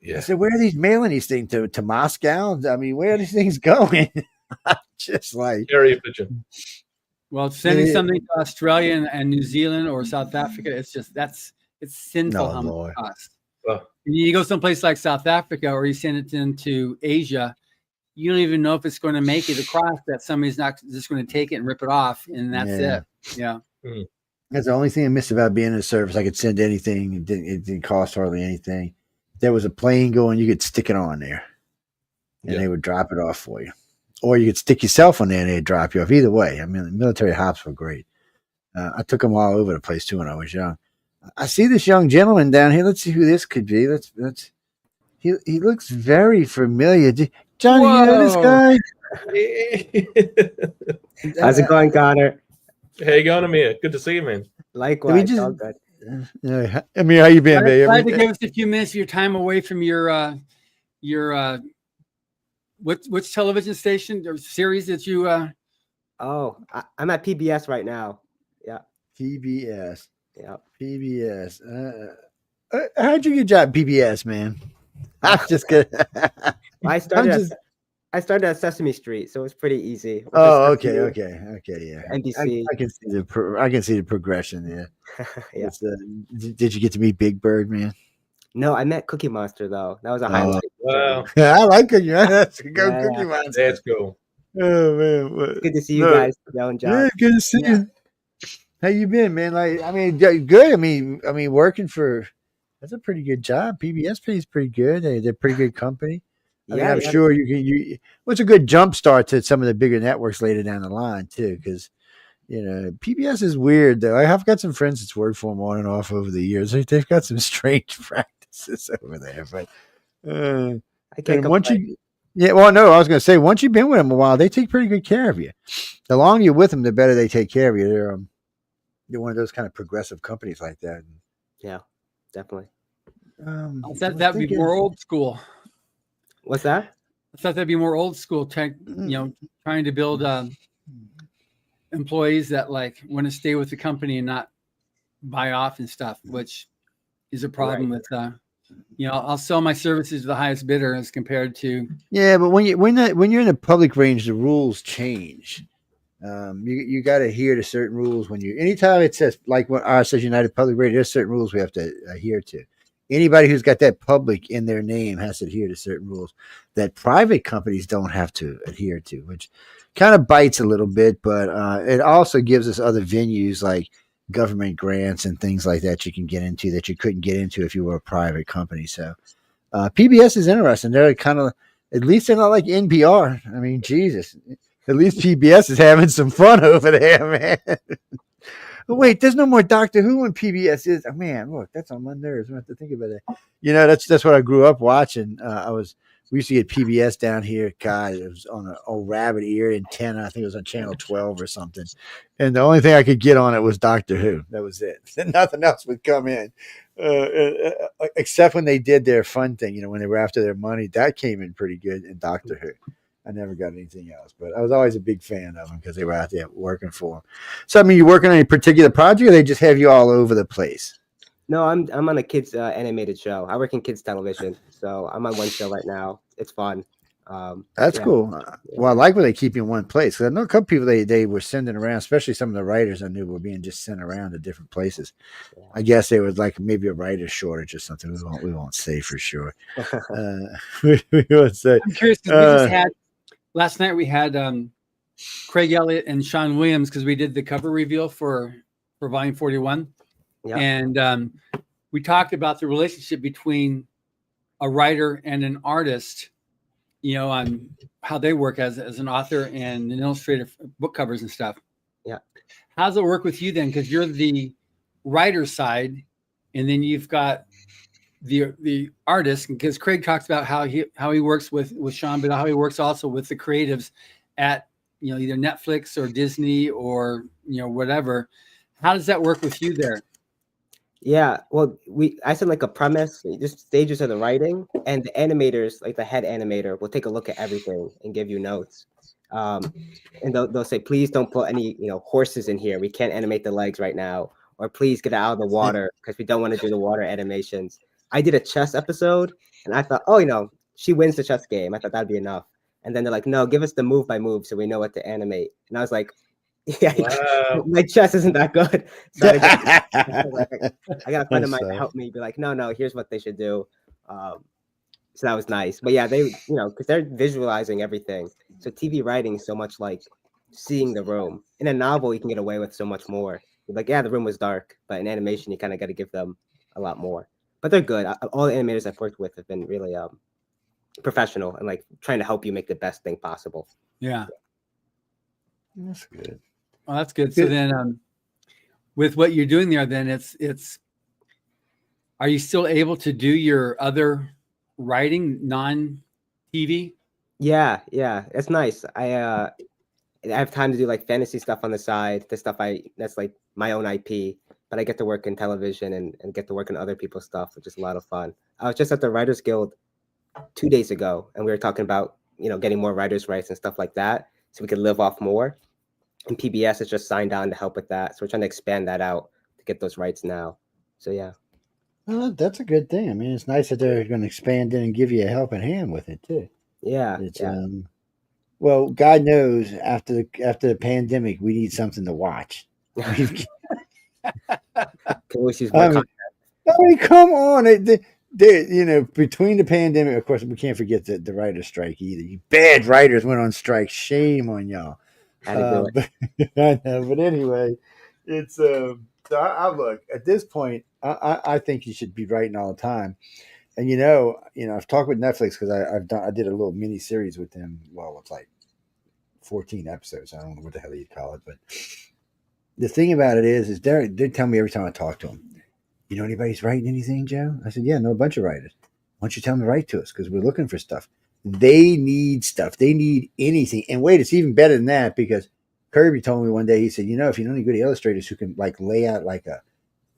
Yeah. I said, where are these mailing these things to Moscow? I mean, where are these things going? Just like carrier pigeon. Well, sending something to Australia and New Zealand or South Africa, it's sinful how much it costs. You go someplace like South Africa, or you send it into Asia, you don't even know if it's going to make it across. That somebody's not just going to take it and rip it off, and that's it. Yeah, that's the only thing I missed about being in the service. I could send anything; it didn't cost hardly anything. There was a plane going, you could stick it on there, and they would drop it off for you. Or you could stick yourself on there and they'd drop you off. Either way, I mean, the military hops were great. I took them all over the place too when I was young. I see this young gentleman down here. Let's see who this could be. He looks very familiar. Johnny, you know this guy? How's it going, Connor? How you going, Amir? Good to see you, man. Likewise. All good. Amir, how you been, baby? Try to give us a few minutes of your time away from your which television station or series that you I'm at PBS right now. Yeah. PBS. Yeah. PBS. How'd you get a job at PBS, man? I'm just kidding. I started at Sesame Street, so it's pretty easy. Oh, okay, yeah. NBC. I can see the progression there. Yeah. Did you get to meet Big Bird, man? No, I met Cookie Monster though. That was a highlight. Wow. I like Cookie Monster. Cookie Monster. That's cool. Oh man, good to see you guys. John. Yeah, good to see you. How you been, man? Like, I mean, good. I mean, working for that's a pretty good job. PBS pays pretty good. They're a pretty good company. I'm sure you it's a good jump start to some of the bigger networks later down the line too, because PBS is weird though. I have got some friends that's worked for them on and off over the years. They've got some strange practices over there, but I can't complain. I was going to say, once you've been with them a while, they take pretty good care of you. The longer you're with them, the better they take care of you. They're one of those kind of progressive companies like that. Yeah, definitely. I thought that'd be more old school. What's that? I thought that'd be more old school, trying to build employees that want to stay with the company and not buy off and stuff, which is a problem with I'll sell my services to the highest bidder as compared to but when you're in a public range, the rules change. You got to adhere to certain rules anytime it says, like when ours says United Public Radio, there's certain rules we have to adhere to. Anybody who's got that public in their name has to adhere to certain rules that private companies don't have to adhere to, which kind of bites a little bit, but it also gives us other venues like government grants and things like that you can get into that you couldn't get into if you were a private company. So PBS is interesting. They're kind of, at least they're not like NPR. I mean, Jesus, at least PBS is having some fun over there, man. Wait, there's no more Doctor Who on PBS. Is man, look, that's on my nerves. I have to think about that. That's what I grew up watching. We used to get PBS down here. God, it was on an old rabbit ear antenna. I think it was on channel 12 or something. And the only thing I could get on it was Doctor Who. That was it. Nothing else would come in, except when they did their fun thing. When they were after their money, that came in pretty good in Doctor Who. I never got anything else, but I was always a big fan of them because they were out there working for them. So, I mean, you working on a particular project, or they just have you all over the place? No, I'm on a kids animated show. I work in kids television, so I'm on one show right now. It's fun. That's cool. Well, I like when they keep you in one place. Because I know a couple people they were sending around, especially some of the writers I knew were being just sent around to different places. Yeah. I guess there was maybe a writer's shortage or something. We won't say for sure. We won't say. I'm curious because we just had last night. We had Craig Elliott and Sean Williams because we did the cover reveal for Volume 41. Yeah. And we talked about the relationship between a writer and an artist on how they work as an author and an illustrator for book covers and stuff. Yeah. How does it work with you then? Because you're the writer side, and then you've got the artist. Because Craig talks about how he works with Sean, but how he works also with the creatives at either Netflix or Disney or whatever. How does that work with you there? Yeah, well, I said like a premise, just stages of the writing, and the animators, like the head animator, will take a look at everything and give you notes. And they'll say, please don't put any horses in here. We can't animate the legs right now, or please get out of the water because we don't want to do the water animations. I did a chess episode, and I thought, oh, she wins the chess game. I thought that'd be enough. And then they're like, no, give us the move by move so we know what to animate. And I was like, yeah, Wow. my chess isn't that good. So I got a friend of mine to help me be like, no, here's what they should do. So that was nice. But yeah, they, because they're visualizing everything. So TV writing is so much like seeing the room. In a novel, you can get away with so much more. You're like, yeah, the room was dark, but in animation, you kind of got to give them a lot more. But they're good. All the animators I've worked with have been really professional and like trying to help you make the best thing possible. Yeah, That's good. well, that's good. So then, with what you're doing there, then it's. Are you still able to do your other writing non-TV? Yeah, it's nice. I have time to do like fantasy stuff on the side. The stuff that's like my own IP, but I get to work in television and get to work on other people's stuff, which is a lot of fun. I was just at the Writers Guild 2 days ago, and we were talking about getting more writers' rights and stuff like that, so we could live off more. And PBS has just signed on to help with that, so we're trying to expand that out to get those rights now. So yeah. Well, that's a good thing. I mean, it's nice that they're going to expand it and give you a helping hand with it too. Yeah. It's well, God knows after the pandemic, we need something to watch. Can we use I more mean, I mean, come on! Between the pandemic, of course, we can't forget the writer's strike either. You bad writers went on strike. Shame on y'all. Had to do it. I know, but anyway, it's so I look at this point. I think you should be writing all the time. And I've talked with Netflix because I did a little mini series with them. Well, it's like 14 episodes. I don't know what the hell you'd call it, but the thing about it is they tell me every time I talk to them, anybody's writing anything, Joe? I said, yeah, I know a bunch of writers. Why don't you tell them to write to us because we're looking for stuff. They need stuff. They need anything. And wait, it's even better than that because Kirby told me one day, he said, if you know any good illustrators who can like lay out like a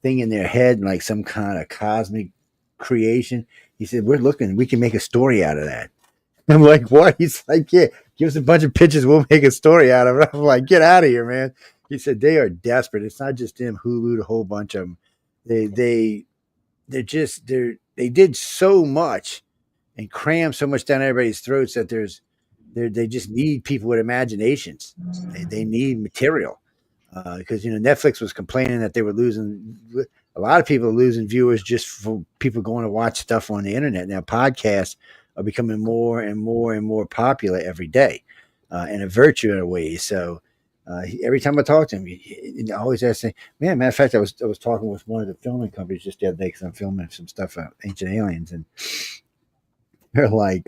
thing in their head and like some kind of cosmic creation, he said, we're looking, we can make a story out of that. I'm like, what? He's like, yeah, give us a bunch of pictures, we'll make a story out of it. I'm like, get out of here, man. He said they are desperate. It's not just them, Hulu, a whole bunch of them. They did so much and cram so much down everybody's throats that they just need people with imaginations. They need material because Netflix was complaining that they were losing. A lot of people are losing viewers just for people going to watch stuff on the internet. Now podcasts are becoming more and more and more popular every day, and a virtue in a way. So every time I talk to him, he always asks me, man, matter of fact, I was talking with one of the filming companies just the other day because I'm filming some stuff about Ancient Aliens, and they're like,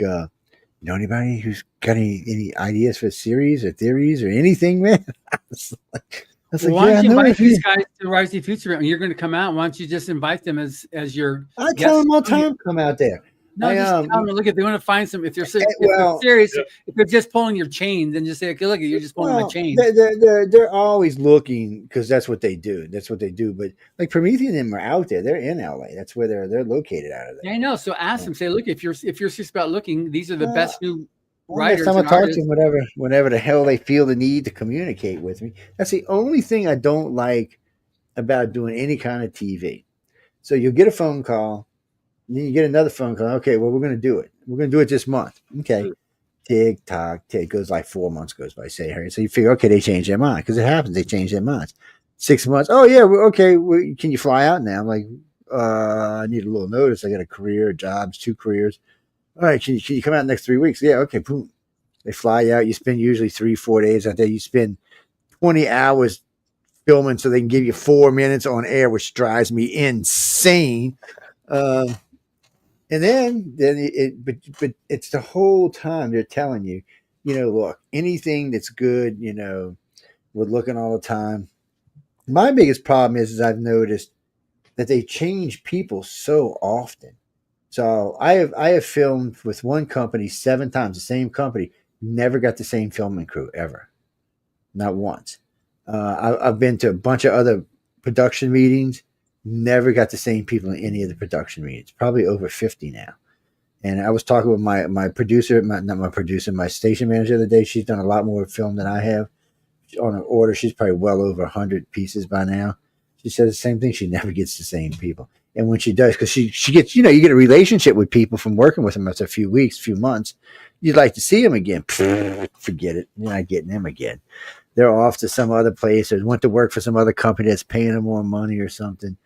anybody who's got any ideas for series or theories or anything, man? I was like, why don't you invite these guys to Rise of the Future? You're going to come out. Why don't you just invite them as your I tell them all the time, come out there. No, just tell them, look, if they want to find some, if they're serious, if they're just pulling your chain, then just say, okay, look, you're just pulling my chain. They're always looking because that's what they do. That's what they do. But like Prometheus and them are out there. They're in LA. That's where they're located out of there. Yeah, I know. So ask them, say, look, if you're serious about looking, these are the best new writers. Next time I talk to them, whenever the hell they feel the need to communicate with me. That's the only thing I don't like about doing any kind of TV. So you'll get a phone call. Then you get another phone call. Okay, well, we're going to do it. We're going to do it this month. Okay. Tick, tock, tick. Goes like 4 months goes by, say, Harry. So you figure, okay, they changed their mind because it happens. They change their minds. 6 months. Oh, yeah. Okay. Can you fly out now? I'm like, I need a little notice. I got a career, jobs, 2 careers. All right. Can you come out next 3 weeks? Yeah. Okay. Boom. They fly out. You spend usually 3-4 days out there. You spend 20 hours filming so they can give you 4 minutes on air, which drives me insane. And but it's the whole time they're telling you, look, anything that's good, we're looking all the time. My biggest problem is I've noticed that they change people so often. So I have filmed with one company 7 times, the same company, never got the same filming crew ever, not once. I've been to a bunch of other production meetings, never got the same people in any of the production meetings, probably over 50 now. And I was talking with my producer, not my producer, my station manager the other day. She's done a lot more film than I have. On an order, she's probably well over 100 pieces by now. She says the same thing. She never gets the same people. And when she does, because she gets, you get a relationship with people from working with them after a few weeks, few months. You'd like to see them again. Forget it. You're not getting them again. They're off to some other place or went to work for some other company that's paying them more money or something.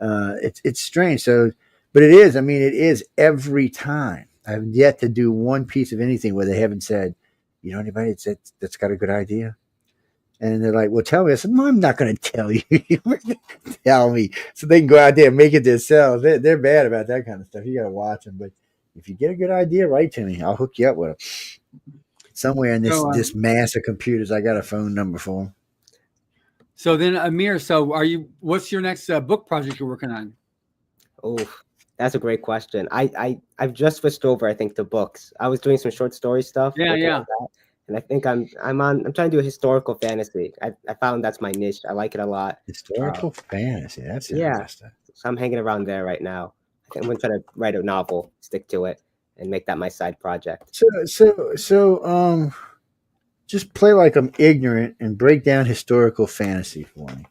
It's strange. So, but it is. I mean, it is every time. I've yet to do one piece of anything where they haven't said, anybody that's got a good idea. And they're like, well, tell me. I said, no, I'm not going to tell you. Tell me. So they can go out there and make it themselves. They're bad about that kind of stuff. You got to watch them. But if you get a good idea, write to me. I'll hook you up with them. Somewhere in this mass of computers, I got a phone number for them. So then, Amir, what's your next book project you're working on? Oh, that's a great question. I've just switched over, I think, to books. I was doing some short story stuff. Yeah. And I think I'm trying to do a historical fantasy. I found that's my niche. I like it a lot. Historical fantasy. That's interesting. So I'm hanging around there right now. I'm going to try to write a novel, stick to it, and make that my side project. So just play like I'm ignorant and break down historical fantasy for me.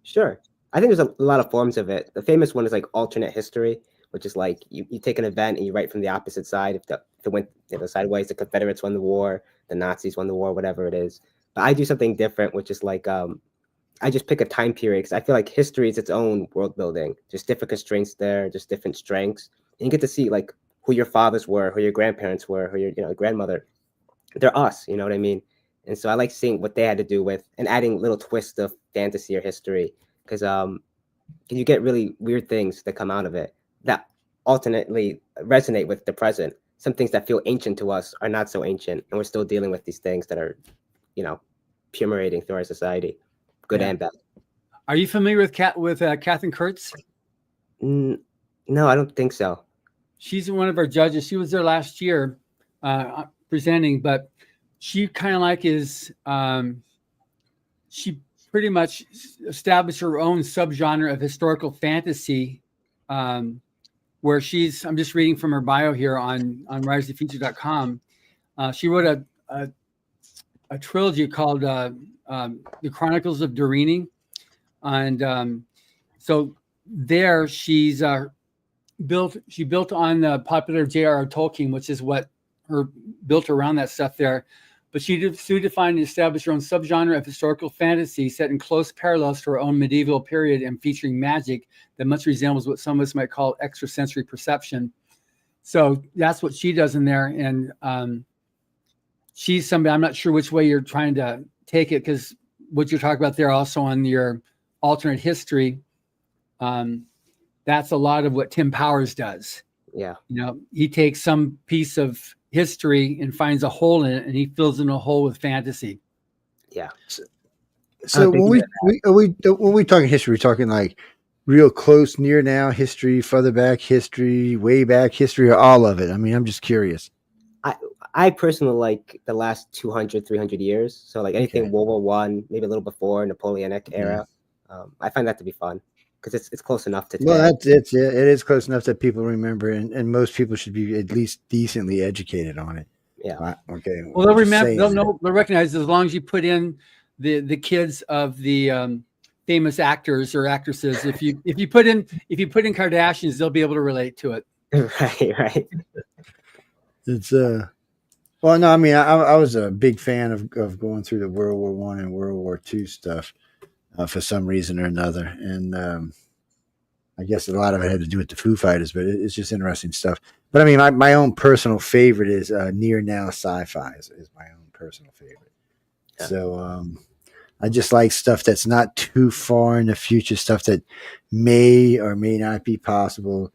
Sure. I think there's a lot of forms of it. The famous one is like alternate history, which is like you take an event and you write from the opposite side. If it went sideways, the Confederates won the war, the Nazis won the war, whatever it is. But I do something different, which is like I just pick a time period because I feel like history is its own world building. Just different constraints there, just different strengths. And you get to see like who your fathers were, who your grandparents were, who your grandmother. They're us, you know what I mean? And so I like seeing what they had to do with and adding little twists of fantasy or history because you get really weird things that come out of it that alternately resonate with the present. Some things that feel ancient to us are not so ancient, and we're still dealing with these things that are, permeating through our society, good and bad. Are you familiar with Katherine Kurtz? No, I don't think so. She's one of our judges. She was there last year presenting, but she kind of like she pretty much established her own subgenre of historical fantasy, where I'm just reading from her bio here on riseoffuture.com. She wrote a trilogy called The Chronicles of Doreen. And so there she's built on the popular J.R.R. Tolkien, which is what built around that stuff there. But she defined and established her own subgenre of historical fantasy set in close parallels to her own medieval period and featuring magic that much resembles what some of us might call extrasensory perception. So that's what she does in there. And she's somebody, I'm not sure which way you're trying to take it, because what you're talking about there also on your alternate history, that's a lot of what Tim Powers does. Yeah. Mm-hmm. He takes some piece of history and finds a hole in it, and he fills in a hole with fantasy. Yeah. So when we talking history, we're talking like real close, near now history, further back history, way back history, or all of it. I mean, I'm just curious. I personally like the last 200, 300 years. So like anything World War I, maybe a little before Napoleonic era. I find that to be fun because it's close enough to today. Well, it is close enough that people remember, and most people should be at least decently educated on it. Yeah. Okay. Well, they'll remember. They'll recognize as long as you put in the kids of the famous actors or actresses. If you put in Kardashians, they'll be able to relate to it. Right. It's well, no, I mean, I was a big fan of going through the World War I and World War II stuff for some reason or another, and I guess a lot of it had to do with the Foo Fighters, but it's just interesting stuff. But I mean, my own personal favorite is near now sci-fi is my own personal favorite. Yeah. So I just like stuff that's not too far in the future, stuff that may or may not be possible.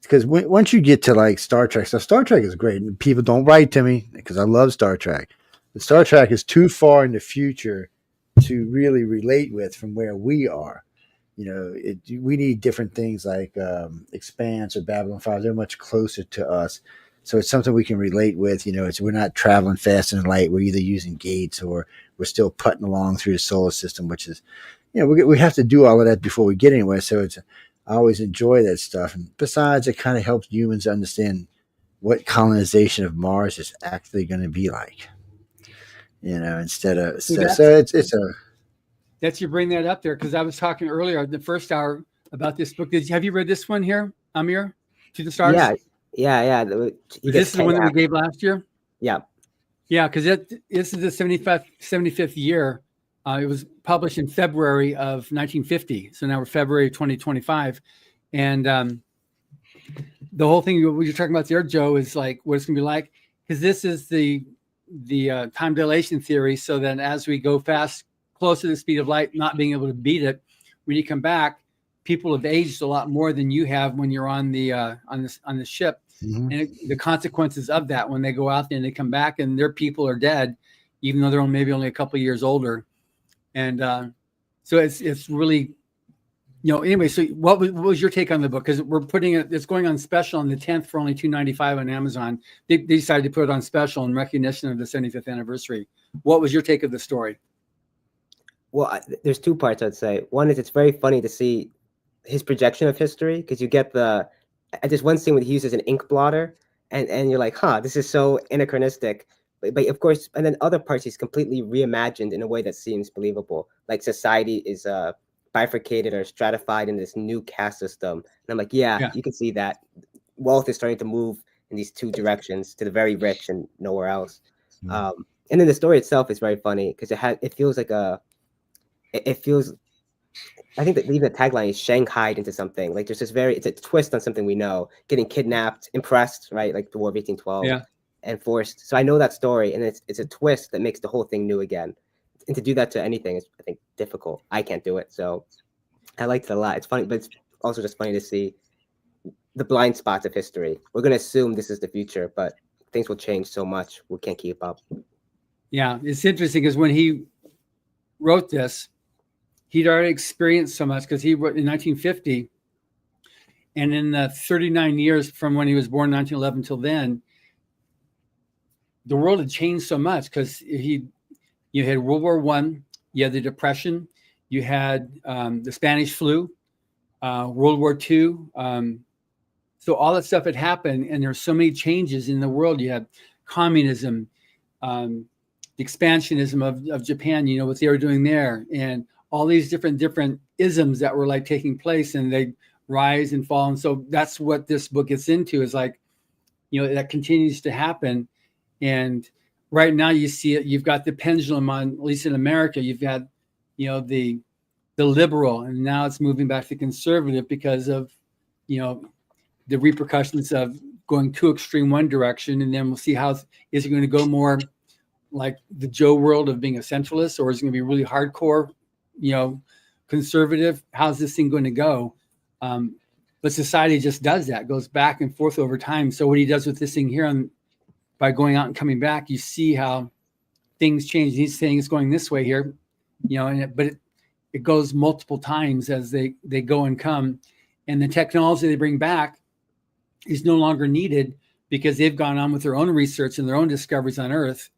because once you get to like Star Trek stuff, Star Trek is great. And people don't write to me because I love Star Trek. But Star Trek is too far in the future to really relate with from where we are. We need different things like Expanse or Babylon 5. They're much closer to us. So it's something we can relate with. We're not traveling fast and light. We're either using gates or we're still putting along through the solar system, which is, we have to do all of that before we get anywhere. So I always enjoy that stuff. And besides, it kind of helps humans understand what colonization of Mars is actually going to be like. Instead of so it's a. That's you bring that up there because I was talking earlier the first hour about this book. Have you read this one here, Amir? To the Stars? Yeah. This is the one that we gave last year? Yeah. Yeah, because this is the 75th year. It was published in February of 1950. So now we're February 2025. And the whole thing what you're talking about there, Joe, is like what it's going to be like. Because this is the time dilation theory. So that as we go close to the speed of light, not being able to beat it, when you come back, people have aged a lot more than you have when you're on the ship. Mm-hmm. And the consequences of that when they go out there and they come back and their people are dead, even though they're maybe only a couple of years older. And so it's really, anyway. So what was your take on the book? Because we're putting it's going on special on the 10th for only $2.95 on Amazon. They decided to put it on special in recognition of the 75th anniversary. What was your take of the story? Well, there's two parts I'd say. One is it's very funny to see his projection of history because you get there's one scene where he uses an ink blotter and you're like, this is so anachronistic. But of course, and then other parts he's completely reimagined in a way that seems believable. Like society is bifurcated or stratified in this new caste system. And I'm like, yeah, you can see that wealth is starting to move in these two directions to the very rich and nowhere else. Mm-hmm. And then the story itself is very funny because it feels like I think that even the tagline is Shanghaied into something. Like there's this it's a twist on something we know, getting kidnapped, impressed, right? Like the War of 1812 and forced. So I know that story and it's a twist that makes the whole thing new again. And to do that to anything is, I think, difficult. I can't do it. So I liked it a lot. It's funny, but it's also just funny to see the blind spots of history. We're going to assume this is the future, but things will change so much. We can't keep up. Yeah. It's interesting because when he wrote this, he'd already experienced so much because he wrote in 1950, and in the 39 years from when he was born, 1911 till then, the world had changed so much because you had World War I, you had the Depression, you had the Spanish flu, World War II. So all that stuff had happened, and there's so many changes in the world. You had communism, the expansionism of Japan, what they were doing there, and all these different isms that were like taking place, and they rise and fall. And so that's what this book gets into is like, that continues to happen. And right now you see it, you've got the pendulum on, at least in America, you've got, the liberal, and now it's moving back to conservative because of, the repercussions of going too extreme one direction. And then we'll see is it going to go more like the Joe world of being a centralist, or is it going to be really hardcore, conservative? How's this thing going to go? But society just does that, goes back and forth over time. So what he does with this thing here by going out and coming back, you see how things change. He's saying it's going this way here, but it goes multiple times as they go and come. And the technology they bring back is no longer needed because they've gone on with their own research and their own discoveries on Earth.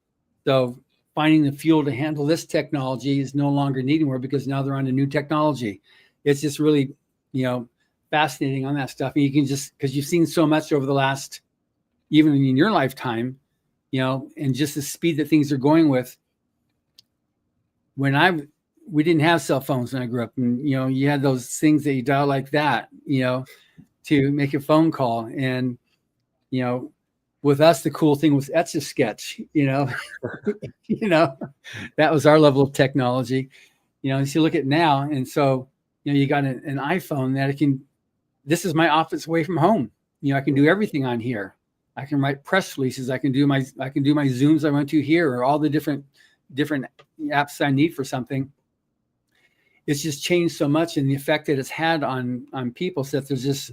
So finding the fuel to handle this technology is no longer needed more because now they're on a new technology. It's just really, fascinating on that stuff. And you can just, because you've seen so much over the last, even in your lifetime, and just the speed that things are going with. We didn't have cell phones when I grew up, and, you had those things that you dial like that, to make a phone call. And, with us, the cool thing was Etch-a-Sketch, that was our level of technology, as you look at now. And so, you got an iPhone that this is my office away from home. I can do everything on here. I can write press releases. I can do my Zooms I went to here, or all the different apps I need for something. It's just changed so much, and the effect that it's had on people, so that there's just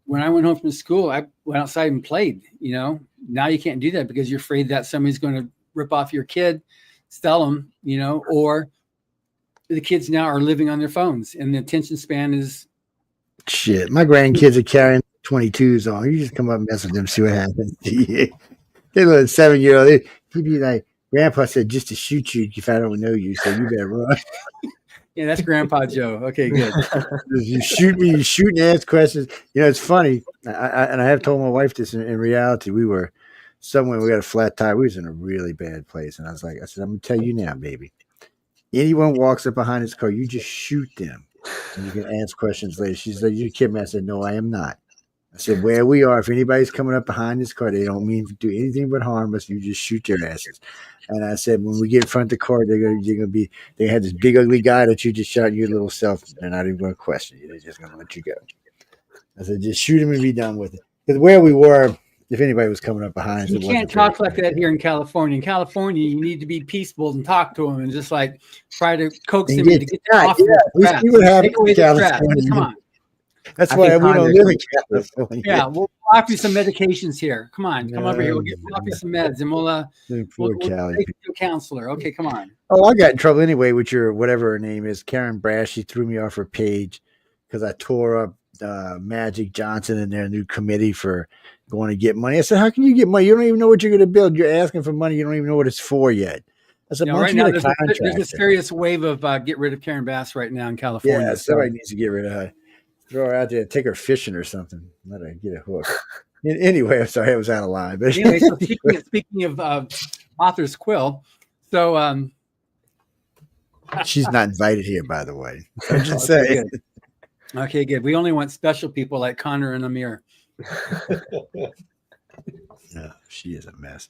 when I went home from school, I went outside and played. Now you can't do that because you're afraid that somebody's going to rip off your kid, sell them, or the kids now are living on their phones and the attention span is shit. My grandkids are carrying 22s on. You just come up and mess with them, see what happens. They little 7-year-old. He'd be like, Grandpa said just to shoot you if I don't know you, so you better run. Yeah, that's Grandpa Joe. Okay, good. You shoot me, you shoot and ask questions. It's funny. I have told my wife this. In reality, we were somewhere, we got a flat tire. We was in a really bad place. And I said, I'm going to tell you now, baby. Anyone walks up behind his car, you just shoot them. And you can ask questions later. She said, you kidding me? I said, no, I am not. I said, where we are, if anybody's coming up behind this car, they don't mean to do anything but harm us. You just shoot their asses. And I said, when we get in front of the car, they had this big ugly guy that you just shot your little self. They're not even going to question you. They're just going to let you go. I said, just shoot him and be done with it. Because where we were, if anybody was coming up behind us, you can't talk like that here in California. In California, you need to be peaceable and talk to them and just like try to coax them to get them off we see what happens in California. Come on. That's why we don't live in California. Yeah, we'll offer you some medications here. Come on, come over here. We'll offer you some meds, and we'll take you to a counselor. Okay, come on. Oh, I got in trouble anyway with your whatever her name is, Karen Brash. She threw me off her page because I tore up Magic Johnson and their new committee for going to get money. I said, "How can you get money? You don't even know what you're going to build. You're asking for money. You don't even know what it's for yet." I said, right now there's a serious wave of get rid of Karen Bass right now in California. Yeah, somebody needs to get rid of her. Throw her out there, take her fishing or something. Let her get a hook. Anyway, I'm sorry, I was out of line. But anyway, so speaking of Authors Quill, so she's not invited here, by the way. I'm just saying. Okay, good. We only want special people like Connor and Amir. No, she is a mess.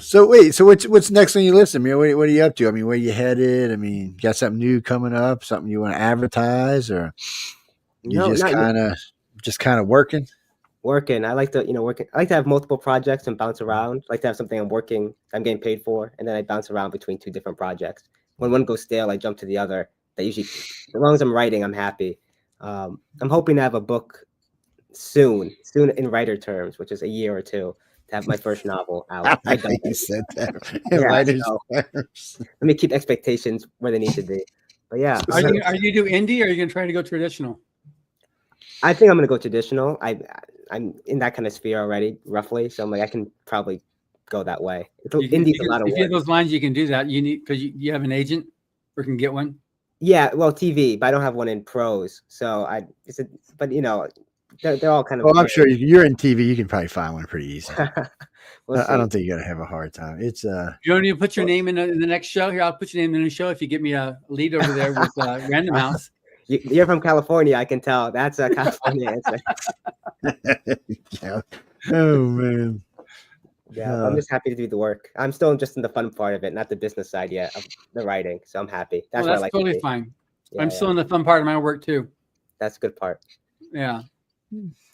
So what's next on your list, Amir? What are you up to? I mean, where you headed? I mean, got something new coming up? Something you want to advertise, or you just kind of working? Working. I like to, working. I like to have multiple projects and bounce around. I like to have something I'm getting paid for, and then I bounce around between two different projects. When one goes stale, I jump to the other. That usually, as long as I'm writing, I'm happy. I'm hoping to have a book soon in writer terms, which is a year or two, to have my first novel out. I think you said that. Let me keep expectations where they need to be. But yeah, are you do indie, or are you gonna try to go traditional? I think I'm gonna go traditional. I'm in that kind of sphere already, roughly. So I'm like, I can probably go that way. Indie's a lot of work. If you have those lines, you can do that. You need because you have an agent, or can get one. Yeah, well, TV, but I don't have one in prose. So they're all kind of. Well, I'm sure you're in TV. You can probably find one pretty easy. I don't think you're gonna have a hard time. It's You don't need to put your name in the next show. Here, I'll put your name in the show if you get me a lead over there with Random House. You're from California, I can tell. That's a California answer. Yeah. Oh man. Yeah, I'm just happy to do the work. I'm still just in the fun part of it, not the business side yet of the writing. So I'm happy. That's what I like. Totally fine. I'm still in the fun part of my work too. That's a good part. Yeah.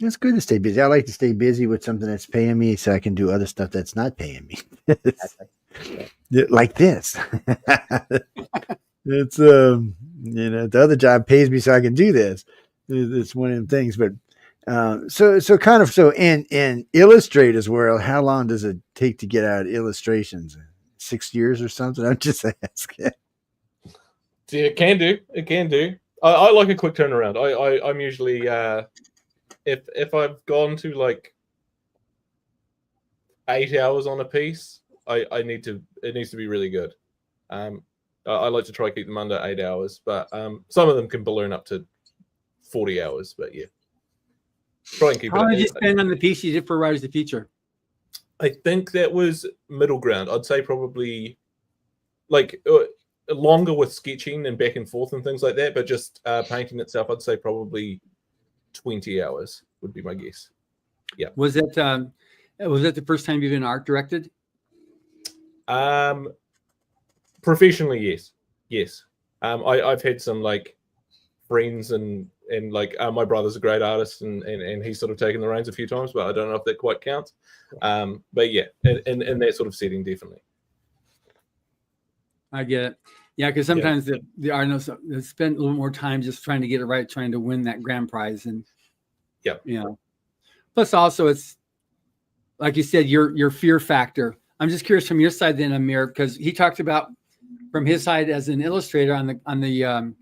It's good to stay busy. I like to stay busy with something that's paying me so I can do other stuff that's not paying me. Like this. It's the other job pays me so I can do this. It's one of them things. But so in Illustrator's world, how long does it take to get out illustrations? 6 years or something? I'm just asking. Yeah, it can do. I like a quick turnaround. I'm usually if I've gone to like 8 hours on a piece, it needs to be really good. I like to try to keep them under 8 hours, but some of them can balloon up to 40 hours. But yeah, try and keep it. How did you spend on the piece you did for Writers of the Future? I think that was middle ground. I'd say probably like longer with sketching and back and forth and things like that, but just painting itself, I'd say probably 20 hours would be my guess. Yeah. Was that the first time you've been art directed? Professionally, yes. I've had some like friends and like my brother's a great artist and he's sort of taken the reins a few times, but I don't know if that quite counts. But yeah, in that sort of setting, definitely. I get it. Yeah, because sometimes the artists spend a little more time just trying to get it right, trying to win that grand prize. And Yep. You know, plus also it's like you said, your fear factor. I'm just curious from your side then, Amir, because he talked about from his side as an illustrator on the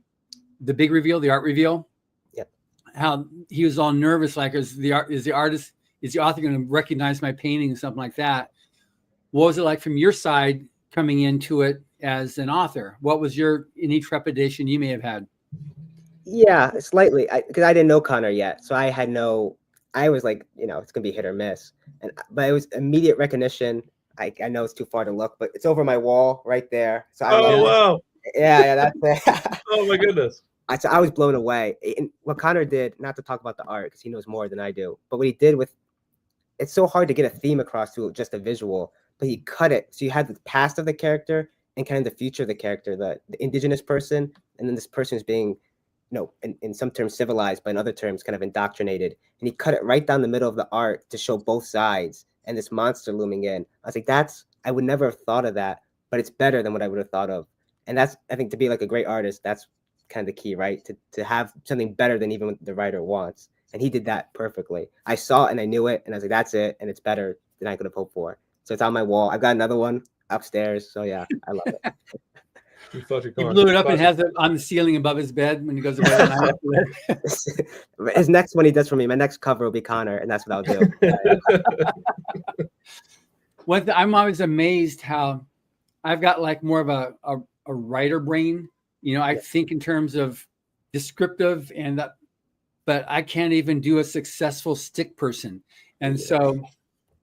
big reveal, the art reveal. Yep. How he was all nervous, like is the author going to recognize my painting and something like that? What was it like from your side coming into it as an author? What was any trepidation you may have had? Yeah, slightly, because I didn't know Connor yet, so I was like, it's gonna be hit or miss, but it was immediate recognition. I know it's too far to look, but it's over my wall right there. So Wow! yeah, that's it. Oh my goodness! So I was blown away. And what Connor did, not to talk about the art because he knows more than I do, but what he did it's so hard to get a theme across through just a visual, but he cut it. So you had the past of the character and kind of the future of the character, the indigenous person, and then this person is being, in some terms civilized, but in other terms kind of indoctrinated. And he cut it right down the middle of the art to show both sides and this monster looming in. I was like, I would never have thought of that, but it's better than what I would have thought of. And that's, I think, to be like a great artist, that's kind of the key, right? To have something better than even what the writer wants. And he did that perfectly. I saw it and I knew it, and I was like, that's it, and it's better than I could have hoped for. So it's on my wall. I've got another one upstairs. So yeah, I love it. He blew it up and has it on the ceiling above his bed when he goes to bed. His next one he does for me, my next cover will be Connor, and that's what I'll do. I'm always amazed how I've got like more of a writer brain. I think in terms of descriptive but I can't even do a successful stick person. And so,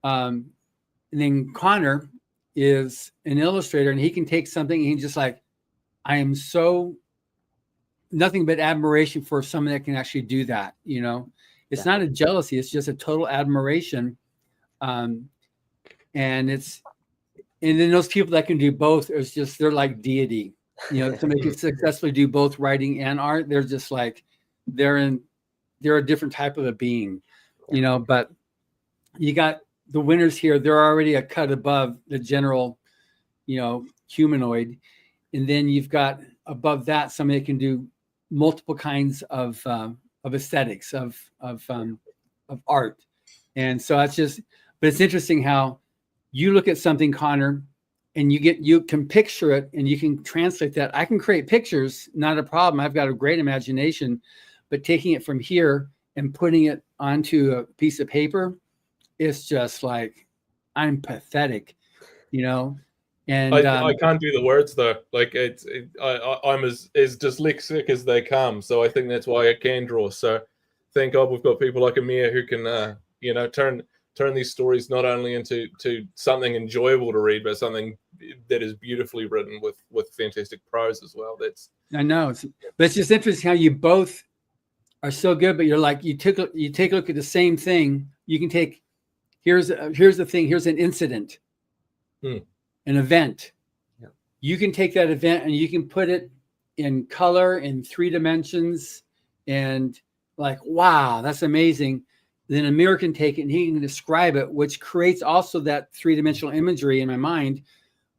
and then Connor is an illustrator, and he can take something and he's just like, I am so nothing but admiration for someone that can actually do that. It's not a jealousy. It's just a total admiration. And then those people that can do both, they're like deity, somebody can successfully do both writing and art. They're just like, they're a different type of a being, but you got the winners here. They're already a cut above the general, humanoid. And then you've got above that, somebody that can do multiple kinds of aesthetics of art. And so but it's interesting how you look at something, Connor, and you can picture it and you can translate that. I can create pictures, not a problem. I've got a great imagination, but taking it from here and putting it onto a piece of paper, it's just like, I'm pathetic, And I can't do the words though. Like I'm as dyslexic as they come. So I think that's why I can draw. So thank God we've got people like Amir who can, turn these stories not only into something enjoyable to read, but something that is beautifully written with fantastic prose as well. I know, but it's just interesting how you both are so good, but you're like, you take a look at the same thing. You can take, here's the thing, here's an incident, an event. Yeah. You can take that event and you can put it in color in 3 dimensions and like, wow, that's amazing. Then Amir can take it and he can describe it, which creates also that 3-dimensional imagery in my mind.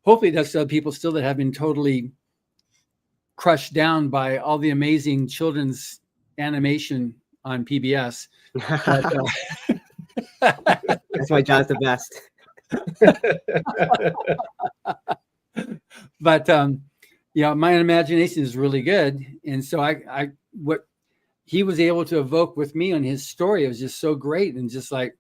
Hopefully that's people still that have been totally crushed down by all the amazing children's animation on PBS. That's why John's the best. But my imagination is really good, and so what he was able to evoke with me on his story, it was just so great. And just like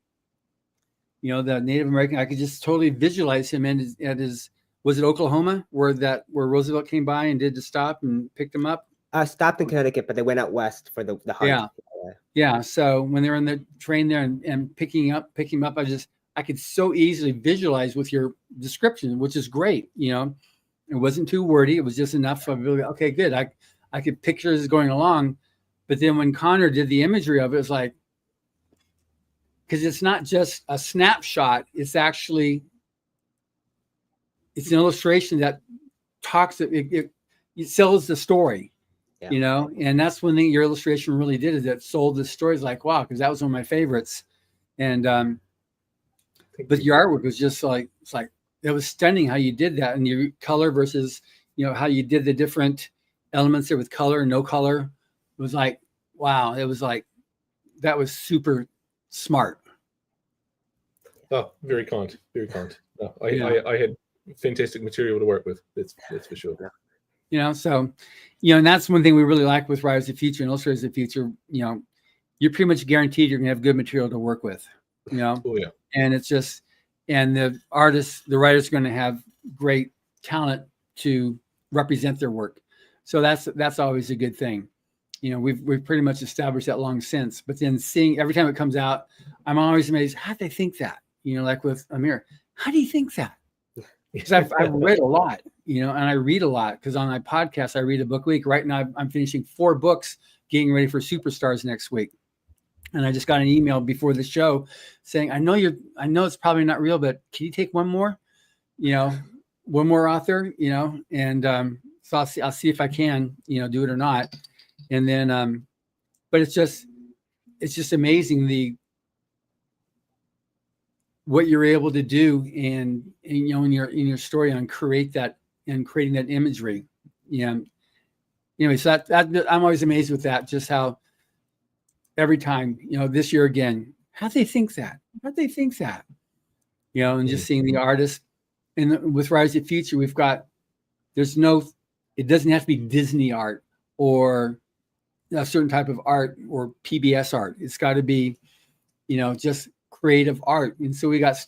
the Native American, I could just totally visualize him at his was it Oklahoma where Roosevelt came by and did the stop and picked him up? Stopped in Connecticut, but they went out west for the hunt. Yeah. So when they were in the train there and picking him up, I could so easily visualize with your description, which is great. It wasn't too wordy. It was just enough for really, okay, good. I could picture this going along. But then when Connor did the imagery of it, it's like, because it's not just a snapshot, it's an illustration that talks, it sells the story. Yeah. And that's one thing your illustration really did, is that sold the stories. Like, wow, because that was one of my favorites. And but your artwork was just like, it's like, it was stunning how you did that, and your color versus how you did the different elements there with color and no color. It was like, wow, it was like that was super smart. Oh, very kind, very kind. No, Yeah. I had fantastic material to work with. That's for sure. You know, so, you know, and that's one thing we really like with Writers of the Future and Illustrators of the Future. You know, you're pretty much guaranteed you're gonna have good material to work with. You know, Oh yeah. and it's just, and the writers are going to have great talent to represent their work. So that's always a good thing. You know, we've pretty much established that long since, but then seeing every time it comes out, I'm always amazed. How did they think that? You know, like with Amir, how do you think that? Because I've read a lot, you know, and I read a lot because on my podcast, I read a book a week. Right now, I'm finishing 4 books, getting ready for Superstars next week. And I just got an email before the show saying, I know it's probably not real, but can you take one more, you know, one more author, you know? And so I'll see if I can, you know, do it or not. And then, but it's just amazing what you're able to do and you know, in your story and creating that imagery. Yeah. Anyway, so that I'm always amazed with that, just how every time, you know, this year again, how'd they think that? You know, and just seeing the artist. And with Rise of the Future, it doesn't have to be Disney art or a certain type of art or PBS art. It's got to be, you know, just creative art. And so we got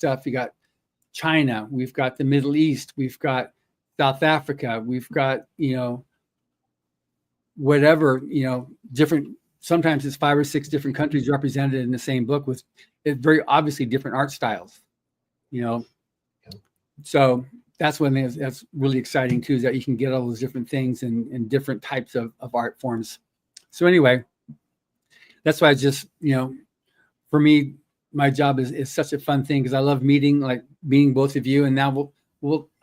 China, we've got the Middle East, we've got South Africa, we've got, you know, whatever, you know, different, sometimes it's 5 or 6 different countries represented in the same book with very obviously different art styles, you know. So that's one thing that's really exciting too, is that you can get all those different things in different types of art forms. So anyway, that's why I just, you know, for me, my job is such a fun thing because I love meeting both of you, and now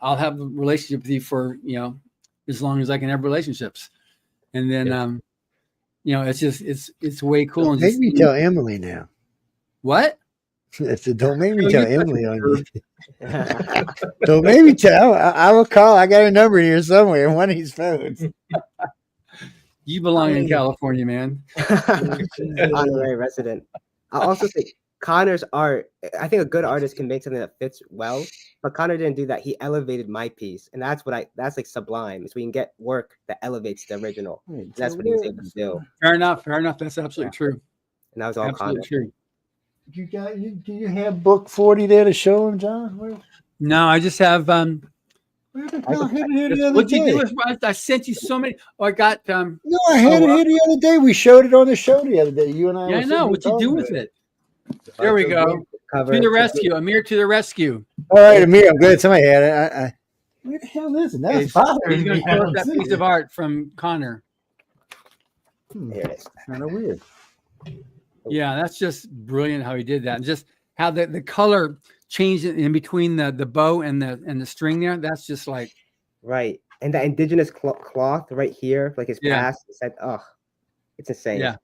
I'll have a relationship with you for, you know, as long as I can have relationships. And then you know, it's way cool. Don't and make just, me tell Emily now. What? I said, don't make me tell Emily on you. Yeah. Don't make me tell. I will call. I got a number here somewhere in one of these phones. You belong in California, man. Honorary resident. I also think Connor's art, I think a good artist can make something that fits well, but Connor didn't do that. He elevated my piece, and that's like sublime. Is we can get work that elevates the original. And that's what he was able to do. Fair enough. That's absolutely true. And that was all Connor. Absolutely true. Do you have book 40 there to show him, John? No, I just have Where the hell had it here the other what you day? do is I sent you so many. Oh, I got No, I had it here the other day. We showed it on the show the other day. You and I. yeah, I know what you do with it. There we go. Cover. To the rescue, Amir to the rescue. All right, Amir. I'm glad somebody had it. Where the hell is it? That's bothering He's going me. to throw up that piece of art from Connor. Here it is. Kind of weird. Yeah, that's just brilliant how he did that, and just how the color changed in between the bow and the string there. That's just like Right. And the indigenous cloth right here, like his past, said, oh, it's insane. Yeah.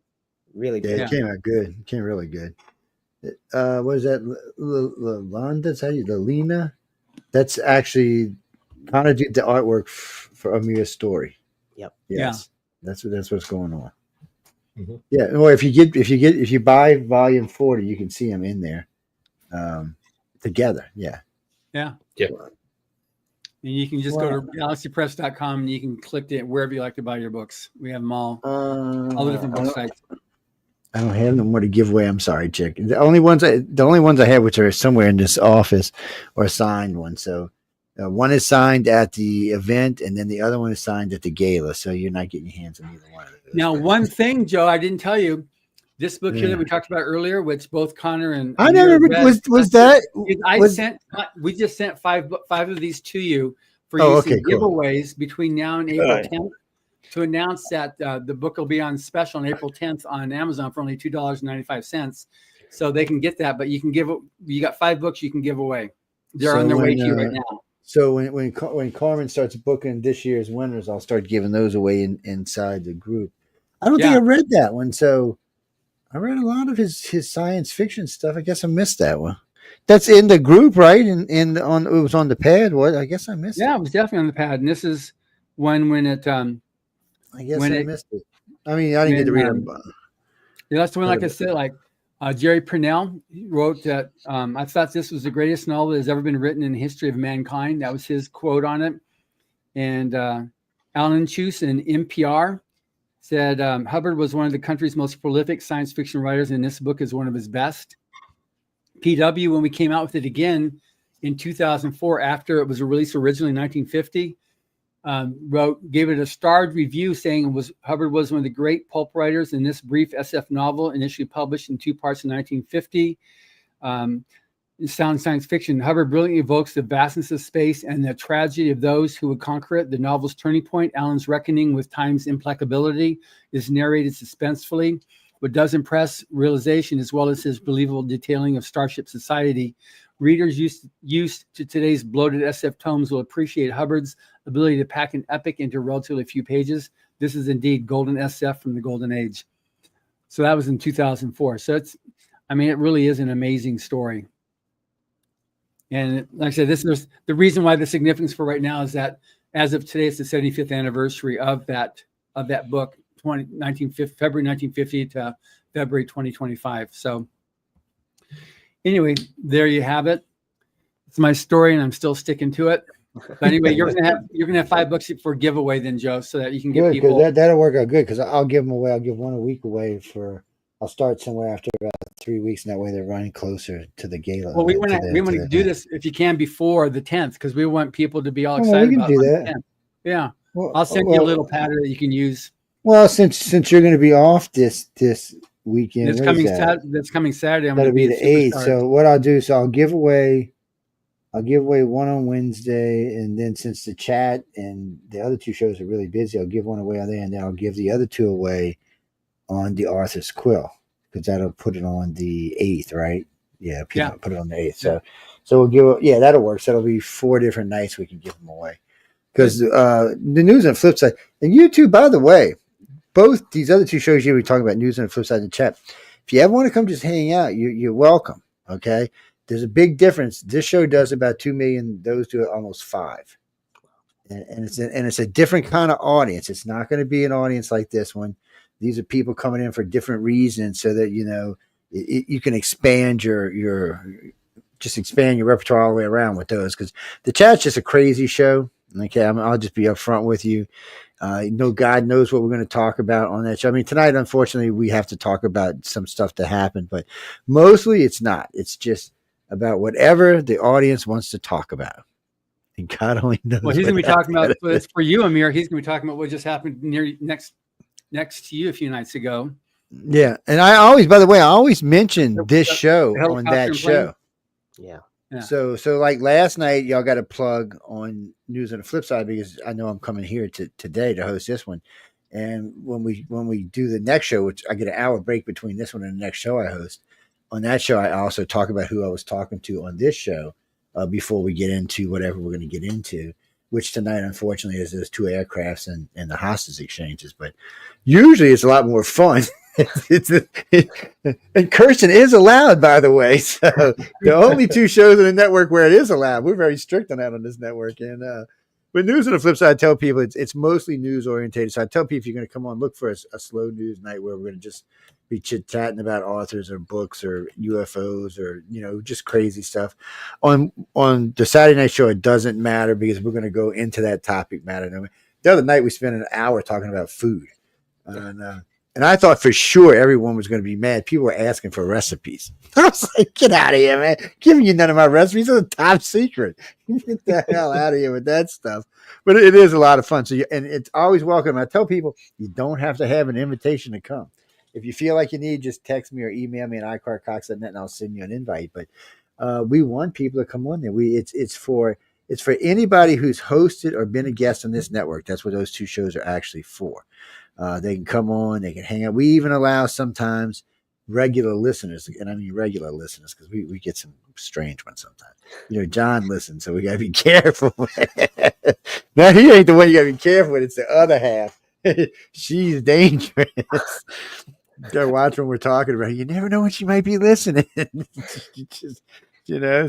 Really Yeah, good. it came out good. It came really good. What is that? That's how you the Lena. That's actually kind of did the artwork for Amir's story. Yep. Yes. That's what's going on. Mm-hmm. Yeah. Well, if you buy volume 40, you can see them in there, together. Yeah. yeah. Yeah. And you can just go to galaxypress.com and you can click it wherever you like to buy your books. We have them all the different book sites. I don't have no more to give away. I'm sorry, Chick. The only ones I have, which are somewhere in this office, are signed ones. So one is signed at the event, and then the other one is signed at the gala. So you're not getting your hands on either one of those. Now, one thing, Joe, I didn't tell you. This book here that we talked about earlier, which both Connor and I never read, was that. We just sent five of these to you for cool. giveaways between now and April 10th to announce that the book will be on special on April 10th on Amazon for only $2.95. So they can get that, but you got 5 books you can give away. They're on their way to you right now. So when Carmen starts booking this year's winners, I'll start giving those away inside the group. I don't think I read that one, so I read a lot of his science fiction stuff. I guess I missed that one. That's in the group, right? It was on the pad. What? I guess I missed it. Yeah, it was definitely on the pad. And this is when it I guess I missed it. I mean, I didn't get to read them. Yeah, that's the one, Heard like of I it. said, like Jerry Purnell wrote that I thought this was the greatest novel that has ever been written in the history of mankind. That was his quote on it. And Alan Chuse in NPR said Hubbard was one of the country's most prolific science fiction writers, and this book is one of his best. PW, when we came out with it again in 2004, after it was released originally in 1950, gave it a starred review saying Hubbard was one of the great pulp writers in this brief SF novel, initially published in 2 parts in 1950. Sound science fiction. Hubbard brilliantly evokes the vastness of space and the tragedy of those who would conquer it. The novel's turning point, Alan's reckoning with time's implacability, is narrated suspensefully. What does impress realization, as well as his believable detailing of Starship Society. Readers used to today's bloated SF tomes will appreciate Hubbard's ability to pack an epic into relatively few pages. This is indeed golden SF from the golden age. So that was in 2004. So it really is an amazing story. And like I said, this is the reason why the significance for right now is that as of today, it's the 75th anniversary of that book, February 1950 to February 2025. So anyway, there you have it. It's my story, and I'm still sticking to it. But anyway, you're gonna have $5 for giveaway then, Joe, so that you can get people. That'll work out good because I'll give them away. I'll give one a week away I'll start somewhere after about 3 weeks, and that way they're running closer to the gala. Well, we want to do this if you can before the 10th, because we want people to be all excited about it. Yeah, well, I'll send you a little pattern that you can use. Well, since you're going to be off this weekend, that's coming Saturday. That'll be the 8th. So what I'll do is I'll give away one on Wednesday, and then since the chat and the other 2 shows are really busy, I'll give one away on there, and then I'll give the other 2 away on the Authors Quill, because that'll put it on the 8th, right? Yeah, put it on the 8th. So we'll give that'll work. So that'll be 4 different nights we can give them away. Because the news on the flip side, and you too, by the way, both these other 2 shows you were talking about, news on the flip side in the chat. If you ever want to come just hang out, you're welcome. Okay, there's a big difference. This show does about 2 million; those do almost 5, and it's a different kind of audience. It's not going to be an audience like this one. These are people coming in for different reasons, so that you can expand your repertoire all the way around with those. Because the chat's just a crazy show. Okay, I'll just be upfront with you. God knows what we're going to talk about on that show. I mean, tonight, unfortunately, we have to talk about some stuff that happened, but mostly it's not. It's just about whatever the audience wants to talk about. And God only knows. Well, he's going to be talking about, for you, Amir, he's going to be talking about what just happened next to you a few nights ago. Yeah. And I always mention this show on that show. Yeah. So like last night, y'all got a plug on News on the Flip Side, because I know I'm coming here today to host this one. And when we do the next show, which I get an hour break between this one and the next show I host, on that show, I also talk about who I was talking to on this show before we get into whatever we're going to get into, which tonight, unfortunately, is those 2 aircrafts and the hostage exchanges. But usually it's a lot more fun. And cursing is allowed, by the way. So the only 2 shows on the network where it is allowed. We're very strict on that on this network. And but news on the flip side, I tell people it's mostly news orientated. So I tell people if you're going to come on, look for a slow news night where we're going to just be chit chatting about authors or books or UFOs or just crazy stuff. On the Saturday night show, it doesn't matter because we're going to go into that topic matter. The other night we spent an hour talking about food, and I thought for sure everyone was going to be mad. People were asking for recipes. I was like, get out of here, man. Giving you none of my recipes. They're the top secret. Get the hell out of here with that stuff. But it is a lot of fun. And it's always welcome. I tell people you don't have to have an invitation to come. If you feel like you need, just text me or email me at iCarCox.net and I'll send you an invite. But we want people to come on there. It's for anybody who's hosted or been a guest on this network. That's what those 2 shows are actually for. They can come on, they can hang out. We even allow sometimes regular listeners, and I mean regular listeners, because we get some strange ones sometimes. John listens, so we got to be careful. Now, he ain't the one you got to be careful with. It's the other half. She's dangerous. Gotta watch when we're talking about her. You never know when she might be listening. So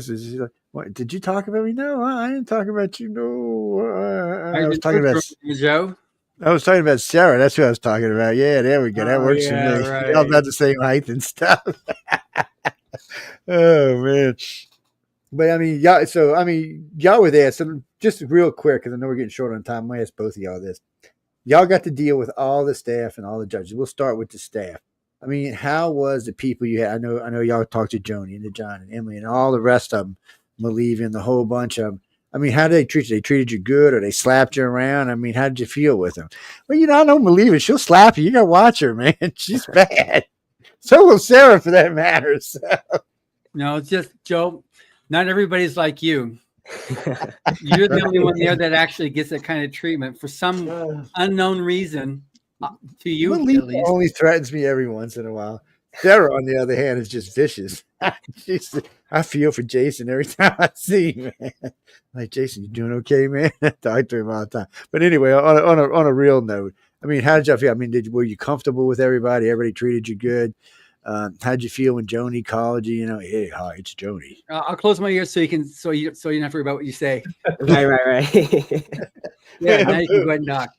she's like, what, did you talk about me? No, I didn't talk about you. No, I was talking about Joe. I was talking about Sarah. That's who I was talking about. Yeah, there we go. That Oh, works yeah, for me. right. Y'all about the same height and stuff. Oh man. But I mean, y'all. So I mean, y'all were there. So just real quick, because I know we're getting short on time. I'm gonna ask both of y'all this. Y'all got to deal with all the staff and all the judges. We'll start with the staff. I mean, how was the people you had? I know y'all talked to Joni and to John and Emily and all the rest of them, Malieve and the whole bunch of them. I mean, how did they treat you? They treated you good, or they slapped you around? I mean, how did you feel with them? Well, I know Malieve. She'll slap you. You gotta watch her, man. She's bad. So will Sarah, for that matter. So. No, it's just Joe. Not everybody's like you. You're the only one there that actually gets that kind of treatment for some unknown reason. To you, Malieve at least. only threatens me every once in a while. Sarah, on the other hand, is just vicious. I feel for Jason every time I see him, man. Like, Jason, you doing okay, man? I talk to him all the time. But anyway, on a real note, I mean, how did you feel? I mean, were you comfortable with everybody? Everybody treated you good? How did you feel when Joni called you? Hey, hi, it's Joni. I'll close my ears so you don't have to worry about what you say. Right. Yeah, now you can go ahead and knock.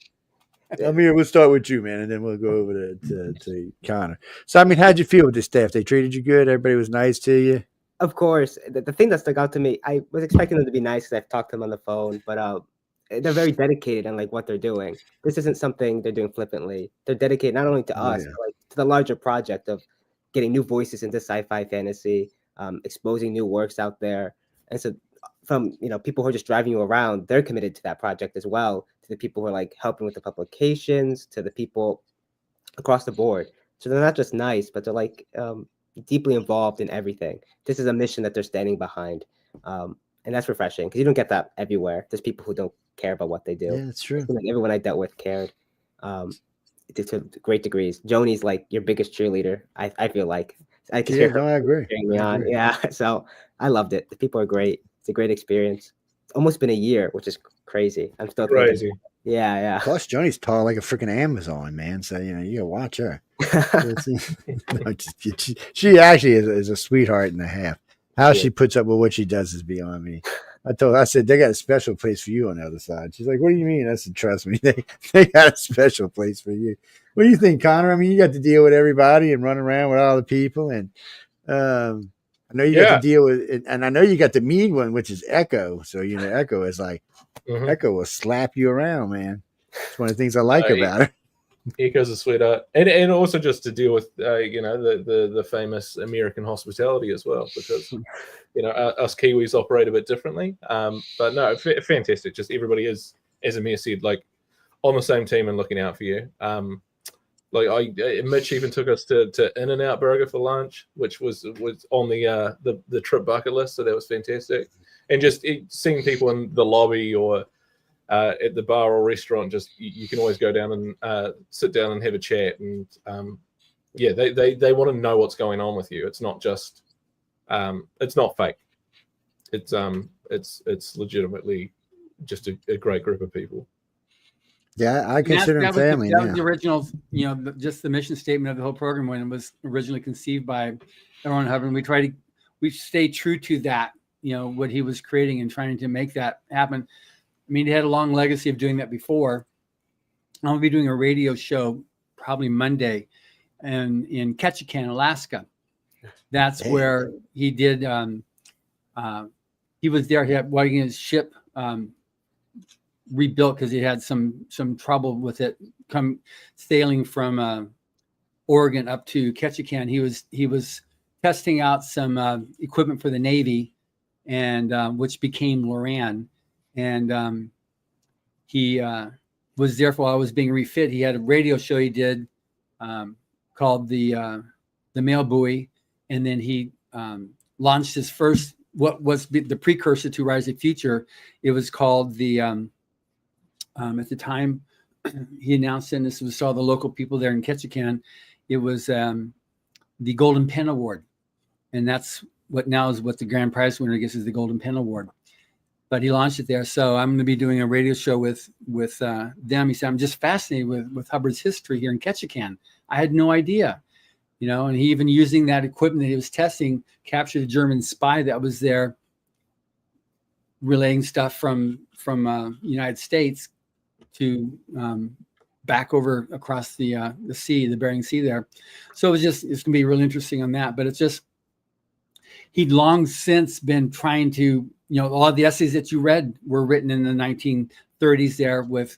Amir, we'll start with you, man, and then we'll go over to Connor. So, I mean, how'd you feel with the staff? They treated you good? Everybody was nice to you? Of course. The thing that stuck out to me, I was expecting them to be nice because I've talked to them on the phone, but they're very dedicated on like what they're doing. This isn't something they're doing flippantly. They're dedicated not only to us, but like to the larger project of getting new voices into sci-fi fantasy, exposing new works out there. And so from people who are just driving you around, they're committed to that project as well, to the people who are like helping with the publications, to the people across the board. So they're not just nice, but they're like deeply involved in everything. This is a mission that they're standing behind. And that's refreshing because you don't get that everywhere. There's people who don't care about what they do. Yeah, that's true. Like everyone I dealt with cared to great degrees. Joni's like your biggest cheerleader. I feel like I can hear her. I agree. Cheering me on. Yeah, so I loved it. The people are great. It's a great experience. It's almost been a year, which is crazy. I'm still Crazy. Yeah. Plus, Joni's tall like a freaking Amazon, man. So you gotta watch her. No, she actually is a sweetheart and a half. How she puts up with what she does is beyond me. I said, they got a special place for you on the other side. She's like, what do you mean? I said, trust me, they got a special place for you. What do you think, Connor? I mean, you got to deal with everybody and run around with all the people. And I know you got to deal with it. And I know you got the mean one, which is Echo. So, Echo is like, Echo will slap you around, man. It's one of the things I like about her. Echo's a sweetheart, and also just to deal with the famous American hospitality as well, because us Kiwis operate a bit differently. But no, fantastic. Just everybody is, as Amir said, like on the same team and looking out for you. Mitch even took us to In-N-Out Burger for lunch, which was on the trip bucket list, so that was fantastic. And just seeing people in the lobby or at the bar or restaurant, just you can always go down and sit down and have a chat, and they want to know what's going on with you. It's not just it's not fake. It's legitimately just a great group of people. Yeah, I consider them family. That was the original, just the mission statement of the whole program when it was originally conceived by Aaron Hubbard. We stay true to that, what he was creating and trying to make that happen. I mean, he had a long legacy of doing that before. I'll be doing a radio show probably Monday in Ketchikan, Alaska. That's where he did. He was there. He had getting his ship rebuilt because he had some trouble with it sailing from Oregon up to Ketchikan. He was testing out some equipment for the Navy, and which became Loran. And he was there while I was being refit. He had a radio show he did called the Mail Buoy, and then he launched his first, what was the precursor to Rise of the Future. It was called the at the time he announced it, and this was all the local people there in Ketchikan. It was the Golden Pen Award, and that's what now is what the grand prize winner gets, is the Golden Pen Award. But he launched it there. So I'm going to be doing a radio show with them. He said, I'm just fascinated with Hubbard's history here in Ketchikan. I had no idea, and he even using that equipment that he was testing, captured a German spy that was there relaying stuff from United States to back over across the sea, the Bering Sea there. So it's going to be really interesting on that. But it's just, he'd long since been trying to, a lot of the essays that you read were written in the 1930s there with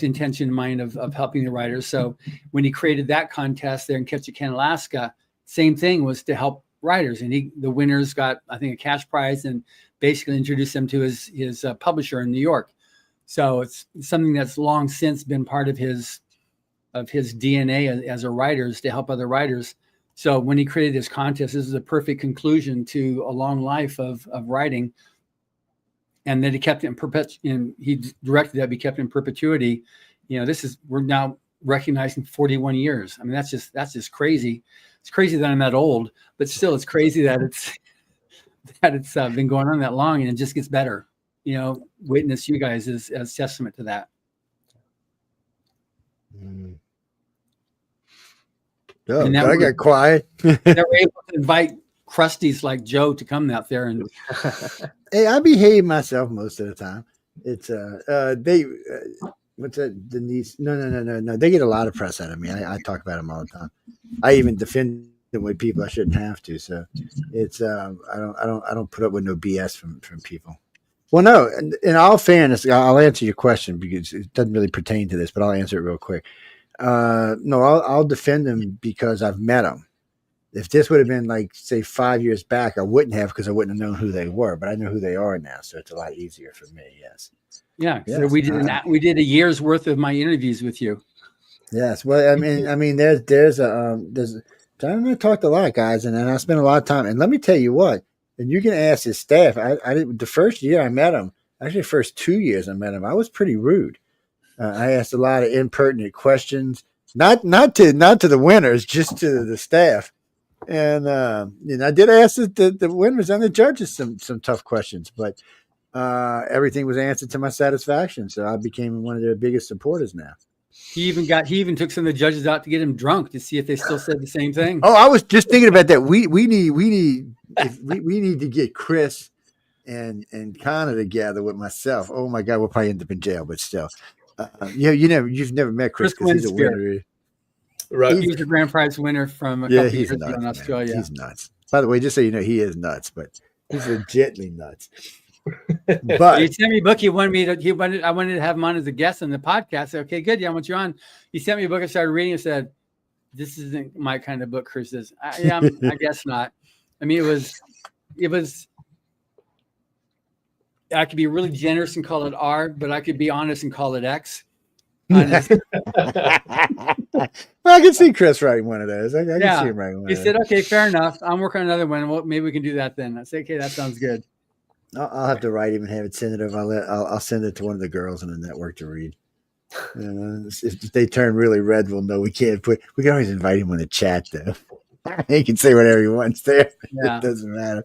intention in mind of helping the writers. So when he created that contest there in Ketchikan, Alaska, same thing was to help writers. And the winners got, I think, a cash prize and basically introduced them to his publisher in New York. So it's something that's long since been part of his DNA as a writer, is to help other writers. So when he created this contest, this is a perfect conclusion to a long life of writing. And then he kept it he directed that be kept in perpetuity. We're now recognizing 41 years. I mean, that's just crazy. It's crazy that I'm that old, but still it's crazy that it's been going on that long, and it just gets better. Witness you guys as testament to that. Oh, and I got quiet. They were able to invite crusties like Joe to come out there and. Hey, I behave myself most of the time. It's what's that? Denise? No. They get a lot of press out of me. I talk about them all the time. I even defend them with people I shouldn't have to. So it's I don't put up with no BS from people. Well, no. In all fairness, I'll answer your question because it doesn't really pertain to this, but I'll answer it real quick. No, I'll defend them because I've met them. If this would have been like, say, 5 years back, I wouldn't have, because I wouldn't have known who they were. But I know who they are now, so it's a lot easier for me. Yes. Yeah. Yes. So we did a year's worth of my interviews with you. Yes. Well, I mean, there's John and I talked a lot, guys, and I spent a lot of time. And let me tell you what. And you can ask his staff. I did the first year I met him. Actually, the first 2 years I met him, I was pretty rude. I asked a lot of impertinent questions, not to the winners, just to the staff. And I did ask the winners and the judges some tough questions, but everything was answered to my satisfaction. So I became one of their biggest supporters now. He even took some of the judges out to get him drunk to see if they still said the same thing. Oh, I was just thinking about that. We need to get Chris and Connor together with myself. Oh my God, we'll probably end up in jail, but still, you've never met Chris. He's a winner. Right. He was the grand prize winner from a couple of years ago in Australia. He's nuts. By the way, just so you know, he is nuts, but he's legitly nuts. But he sent me a book. I wanted to have him on as a guest on the podcast. I said, okay, good. Yeah, once you're on, he sent me a book. I started reading and said, this isn't my kind of book, Chris says. I guess not. I mean, it was, I could be really generous and call it R, but I could be honest and call it X. Well, I can see Chris writing one of those. I can see him writing one. He said, okay, fair enough. I'm working on another one. Well, maybe we can do that then. I said, okay, that sounds good. I'll have to write him and have it send it over. I'll send it to one of the girls in the network to read. If they turn really red, we'll know we can't put. We can always invite him on the chat though. He can say whatever he wants there. Yeah. It doesn't matter.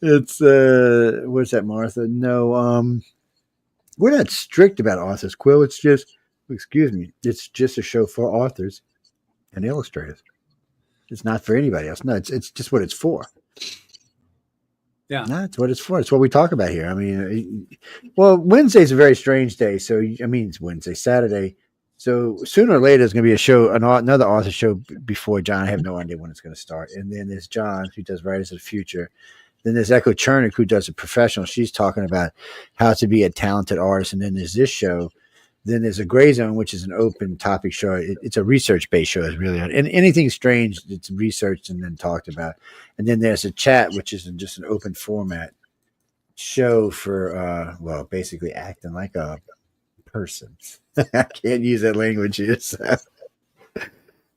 It's what's that, Martha? No, we're not strict about Authors Quill. It's just, it's just a show for authors and illustrators. It's not for anybody else. No, it's just what it's for. Yeah, that's what it's for. It's what we talk about here. I mean, well, Wednesday's a very strange day. So, it's Wednesday, Saturday. So sooner or later, there's going to be a show, another author show before John. I have no idea when it's going to start. And then there's John, who does Writers of the Future. Then there's Echo Chernick, who does a professional. She's talking about how to be a talented artist. And then there's this show. Then there's a Gray Zone, which is an open topic show. It's a research-based show. It's really, and anything strange, it's researched and then talked about. And then there's a chat, which is just an open format show for, basically acting like a person. I can't use that language here. So.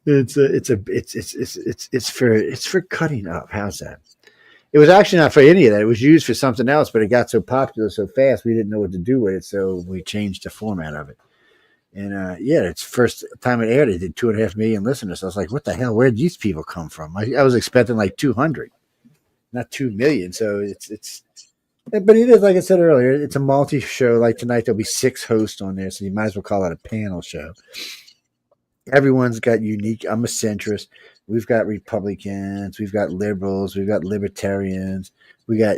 It's for cutting up. How's that? It was actually not for any of that. It was used for something else, but it got so popular so fast we didn't know what to do with it, so we changed the format of it. And it's first time it aired. It did 2.5 million listeners. I was like, "What the hell? Where did these people come from?" I was expecting like 200, not 2 million. So it's. But it is, like I said earlier, it's a multi-show. Like tonight, there'll be 6 hosts on there, so you might as well call it a panel show. Everyone's got unique. I'm a centrist. We've got Republicans, we've got liberals, we've got libertarians, we got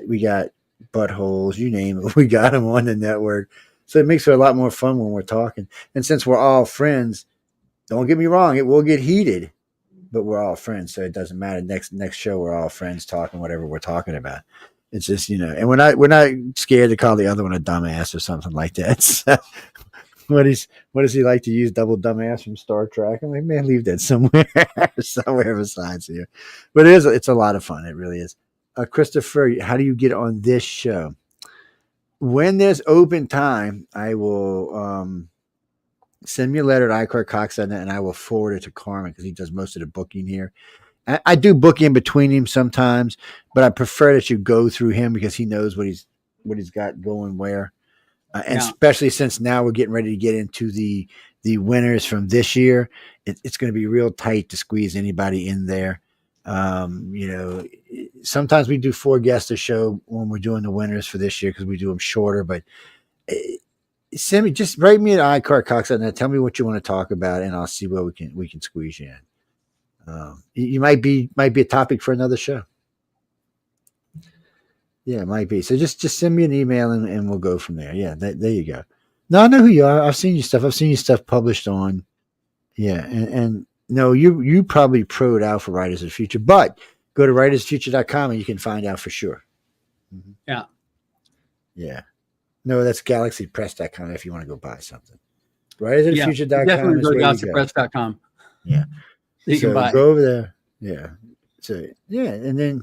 buttholes, you name it. We got them on the network. So it makes it a lot more fun when we're talking. And since we're all friends, don't get me wrong, it will get heated, but we're all friends, so it doesn't matter. Next show, we're all friends talking whatever we're talking about. It's just, and we're not scared to call the other one a dumbass or something like that. So, what does he like to use? Double dumbass from Star Trek? I'm like, man, leave that somewhere besides here. But it's a lot of fun. It really is. Christopher, how do you get on this show? When there's open time, I will send me a letter at iCarCox.net and I will forward it to Carmen because he does most of the booking here. I do book in between him sometimes, but I prefer that you go through him because he knows what he's got going where. And especially since now we're getting ready to get into the winners from this year, it's going to be real tight to squeeze anybody in there. Sometimes we do 4 guests a show when we're doing the winners for this year because we do them shorter. But just write me at iCarCox.net. Tell me what you want to talk about, and I'll see where we can squeeze you in. You might be a topic for another show. Yeah, it might be. So just send me an email and we'll go from there. Yeah, there you go. No, I know who you are. I've seen your stuff. I've seen your stuff published on. Yeah, and no, you probably pro'd out for Writers of the Future, but go to writersfuture.com and you can find out for sure. Mm-hmm. Yeah. Yeah. No, that's galaxypress.com if you want to go buy something. Writersofthefuture.com definitely is go to where you go. galaxypress.com. Yeah. You can buy. Go over there. Yeah. So yeah, and then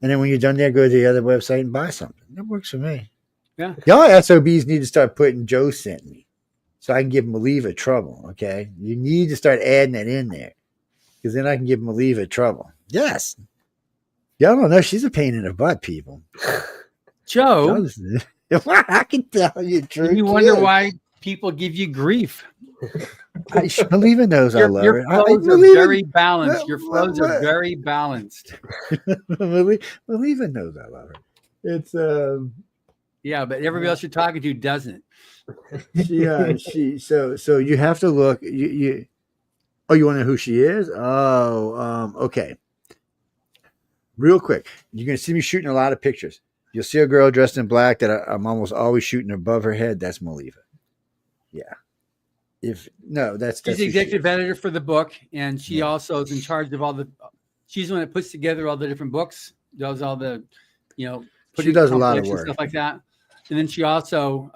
when you're done there, go to the other website and buy something. That works for me. Yeah. Y'all SOBs need to start putting Joe sent me so I can give Maliva trouble. Okay. You need to start adding that in there because then I can give Maliva trouble. Yes. Y'all don't know she's a pain in the butt, people. Joe, I can tell you true. You wonder why people give you grief. Maliva knows I love her. Your flows are very balanced. Your flows are very balanced. Maliva knows I love her. It's yeah, but everybody else you're talking to doesn't. So you have to look. You want to know who she is? Okay. Real quick, you're gonna see me shooting a lot of pictures. You'll see a girl dressed in black that I'm almost always shooting above her head. That's Maliva. Yeah. She's the executive editor for the book, and she also is in charge of all the. She's the one that puts together all the different books, does all the, she does a lot of work, stuff like that, and then she also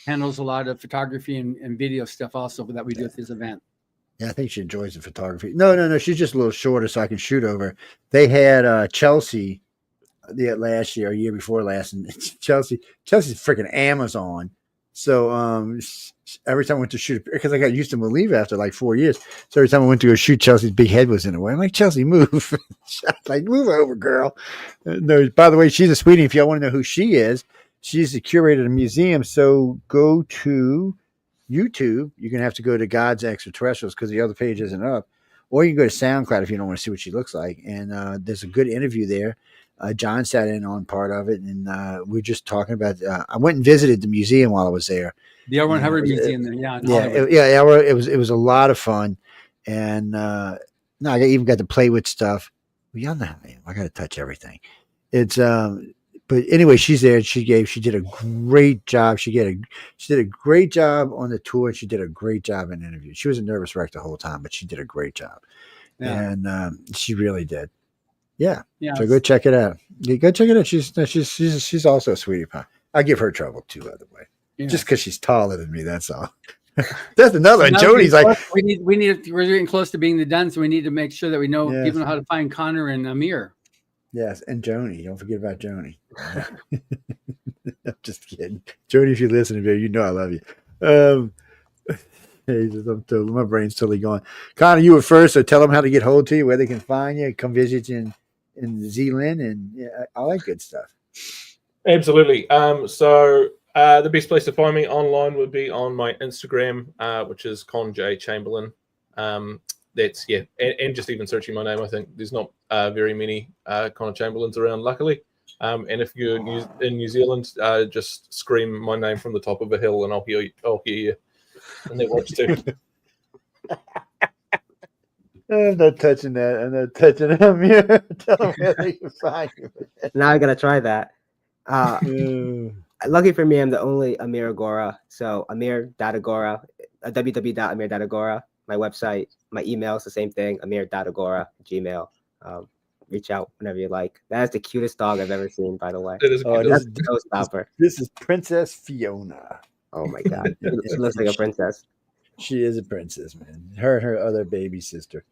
handles a lot of photography and video stuff also that we do at this event. Yeah, I think she enjoys the photography. No, she's just a little shorter, so I can shoot over. They had Chelsea last year, or year before last, and Chelsea's freaking Amazon. So every time I went to shoot, because I got used to Maliva after like 4 years. So every time I went to go shoot, Chelsea's big head was in the way. I'm like, Chelsea, move. Like, move over, girl. No, by the way, she's a sweetie. If y'all want to know who she is, she's the curator of the museum. So go to YouTube. You're going to have to go to God's Extraterrestrials because the other page isn't up. Or you can go to SoundCloud if you don't want to see what she looks like. And there's a good interview there. John sat in on part of it, and we were just talking about. I went and visited the museum while I was there. The L. Ron Hubbard Museum. It was a lot of fun, and I even got to play with stuff. Well, y'all know how I am. I got to touch everything. It's but anyway, she's there. She did a great job. She did a great job on the tour. She did a great job in interviews. She was a nervous wreck the whole time, but she did a great job, and she really did. Yeah. So go check it out. Go check it out. She's also a sweetie pie. I give her trouble too, by the way, just because she's taller than me. That's all. That's another one. Jody's like, we're getting close to being done, so we need to make sure that we know people know how to find Connor and Amir. Yes, and Joni. Don't forget about Joni. I'm just kidding, Joni. If you're listening, baby, you know I love you. My brain's totally gone. Connor, you were first, so tell them how to get hold to you, where they can find you, come visit you in Zealand, and all that good stuff. Absolutely. So the best place to find me online would be on my Instagram, which is Con J Chamberlain. That's and just even searching my name, I think there's not very many Connor Chamberlains around, luckily. And if you're in New Zealand, just scream my name from the top of a hill, and I'll hear you. And that works too. I'm not touching that. I'm not touching them. Tell them where they can find you. Now I gotta try that. lucky for me, I'm the only Amir Agoora. So Amir.Agoora, www.amir.Agoora. My website, my email is the same thing, Amir.Agoora, Gmail. Reach out whenever you like. That is the cutest dog I've ever seen, by the way. It is a Oh, good That's dog. a showstopper. This is Princess Fiona. Oh my god, she looks like a princess. She is a princess, man. Her and her other baby sister.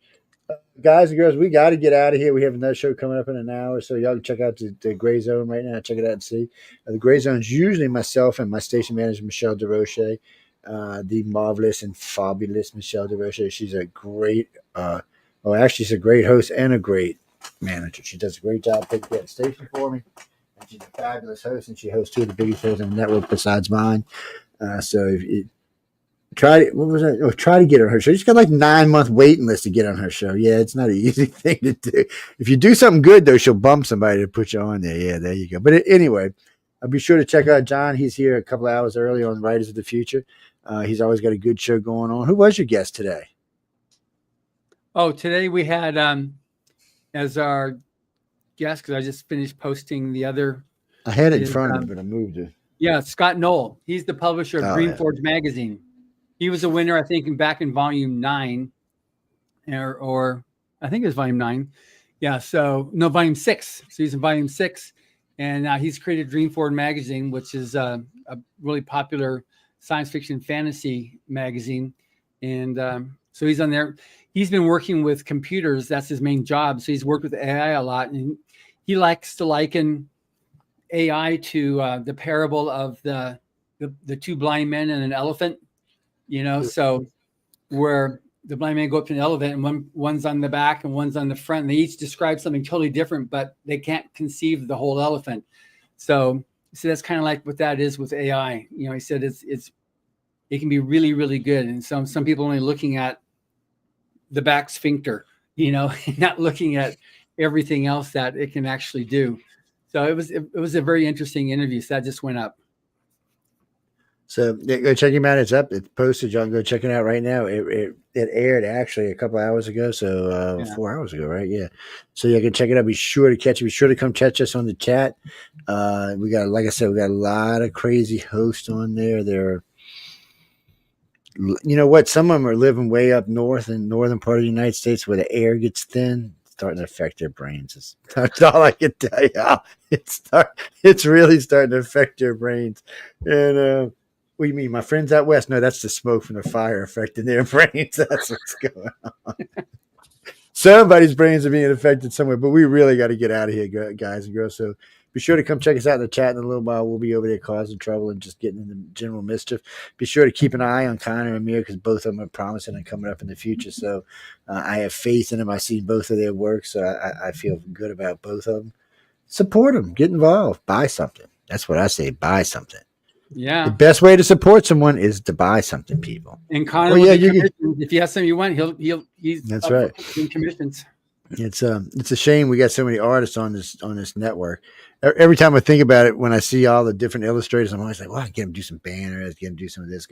Guys and girls, we got to get out of here. We have another show coming up in an hour, so y'all can check out the Gray Zone right now. Check it out and see. The Gray Zone is usually myself and my station manager, Michelle DeRoche, the marvelous and fabulous Michelle DeRoche. She's a great, she's a great host and a great manager. She does a great job taking care of the station for me. And she's a fabulous host, and she hosts two of the biggest shows on the network besides mine. So if you try to get on her show. She's got like 9-month waiting list to get on her show. Yeah, it's not an easy thing to do. If you do something good though, she'll bump somebody to put you on there. Yeah, there you go. But anyway, I'll be sure to check out John. He's here a couple of hours early on Writers of the Future. He's always got a good show going on. Who was your guest today? Oh, today we had as our guest, because I just finished posting the other. I had it in front of me, but I moved it. Yeah, Scott Knoll. He's the publisher of Oh, Dreamforge magazine. He was a winner, I think, back in volume 9, or I think it was volume 9. Yeah, so no, volume 6. So he's in volume 6, and he's created Dreamforge magazine, which is a really popular science fiction fantasy magazine. And so he's on there. He's been working with computers. That's his main job. So he's worked with AI a lot, and he likes to liken AI to the parable of the two blind men and an elephant. So where the blind man go up to an elephant and one's on the back and one's on the front, and they each describe something totally different, but they can't conceive the whole elephant. So that's kind of like what that is with AI. He said it can be really, really good. And some people only looking at the back sphincter, not looking at everything else that it can actually do. So it was a very interesting interview. So that just went up. So yeah, go check him out. It's up. It's posted. Y'all can go check it out right now. It aired actually a couple hours ago. So 4 hours ago, right? Yeah. So you can check it out. Be sure to catch it. Be sure to come catch us on the chat. We got, like I said, we got a lot of crazy hosts on there. You know what? Some of them are living way up north in northern part of the United States where the air gets thin. Starting to affect their brains. That's all I can tell you. It's really starting to affect their brains. And what do you mean, my friends out west? No, that's the smoke from the fire affecting their brains. That's what's going on. Somebody's brains are being affected somewhere, but we really got to get out of here, guys and girls. So be sure to come check us out in the chat in a little while. We'll be over there causing trouble and just getting into general mischief. Be sure to keep an eye on Connor and Amir because both of them are promising and coming up in the future. So I have faith in them. I see both of their work, so I feel good about both of them. Support them. Get involved. Buy something. That's what I say. Buy something. Yeah. The best way to support someone is to buy something, people. And Connor, if you have something you want, he's that's right. In commissions. It's a shame we got so many artists on this network. Every time I think about it, when I see all the different illustrators, I'm always like, well, I get them to do some banners, get them to do some of this,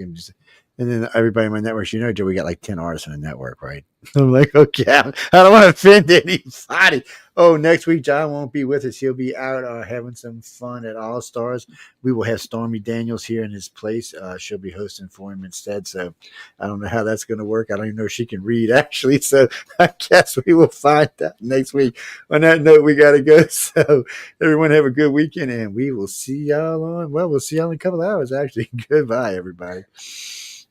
and then everybody in my network, Joe, we got like 10 artists on the network, right? I'm like, okay, I don't want to offend anybody. Oh, next week, John won't be with us. He'll be out having some fun at All Stars. We will have Stormy Daniels here in his place. She'll be hosting for him instead. So I don't know how that's going to work. I don't even know if she can read, actually. So I guess we will find out next week. On that note, we got to go. So everyone have a good weekend, and we will see y'all we'll see y'all in a couple of hours, actually. Goodbye, everybody.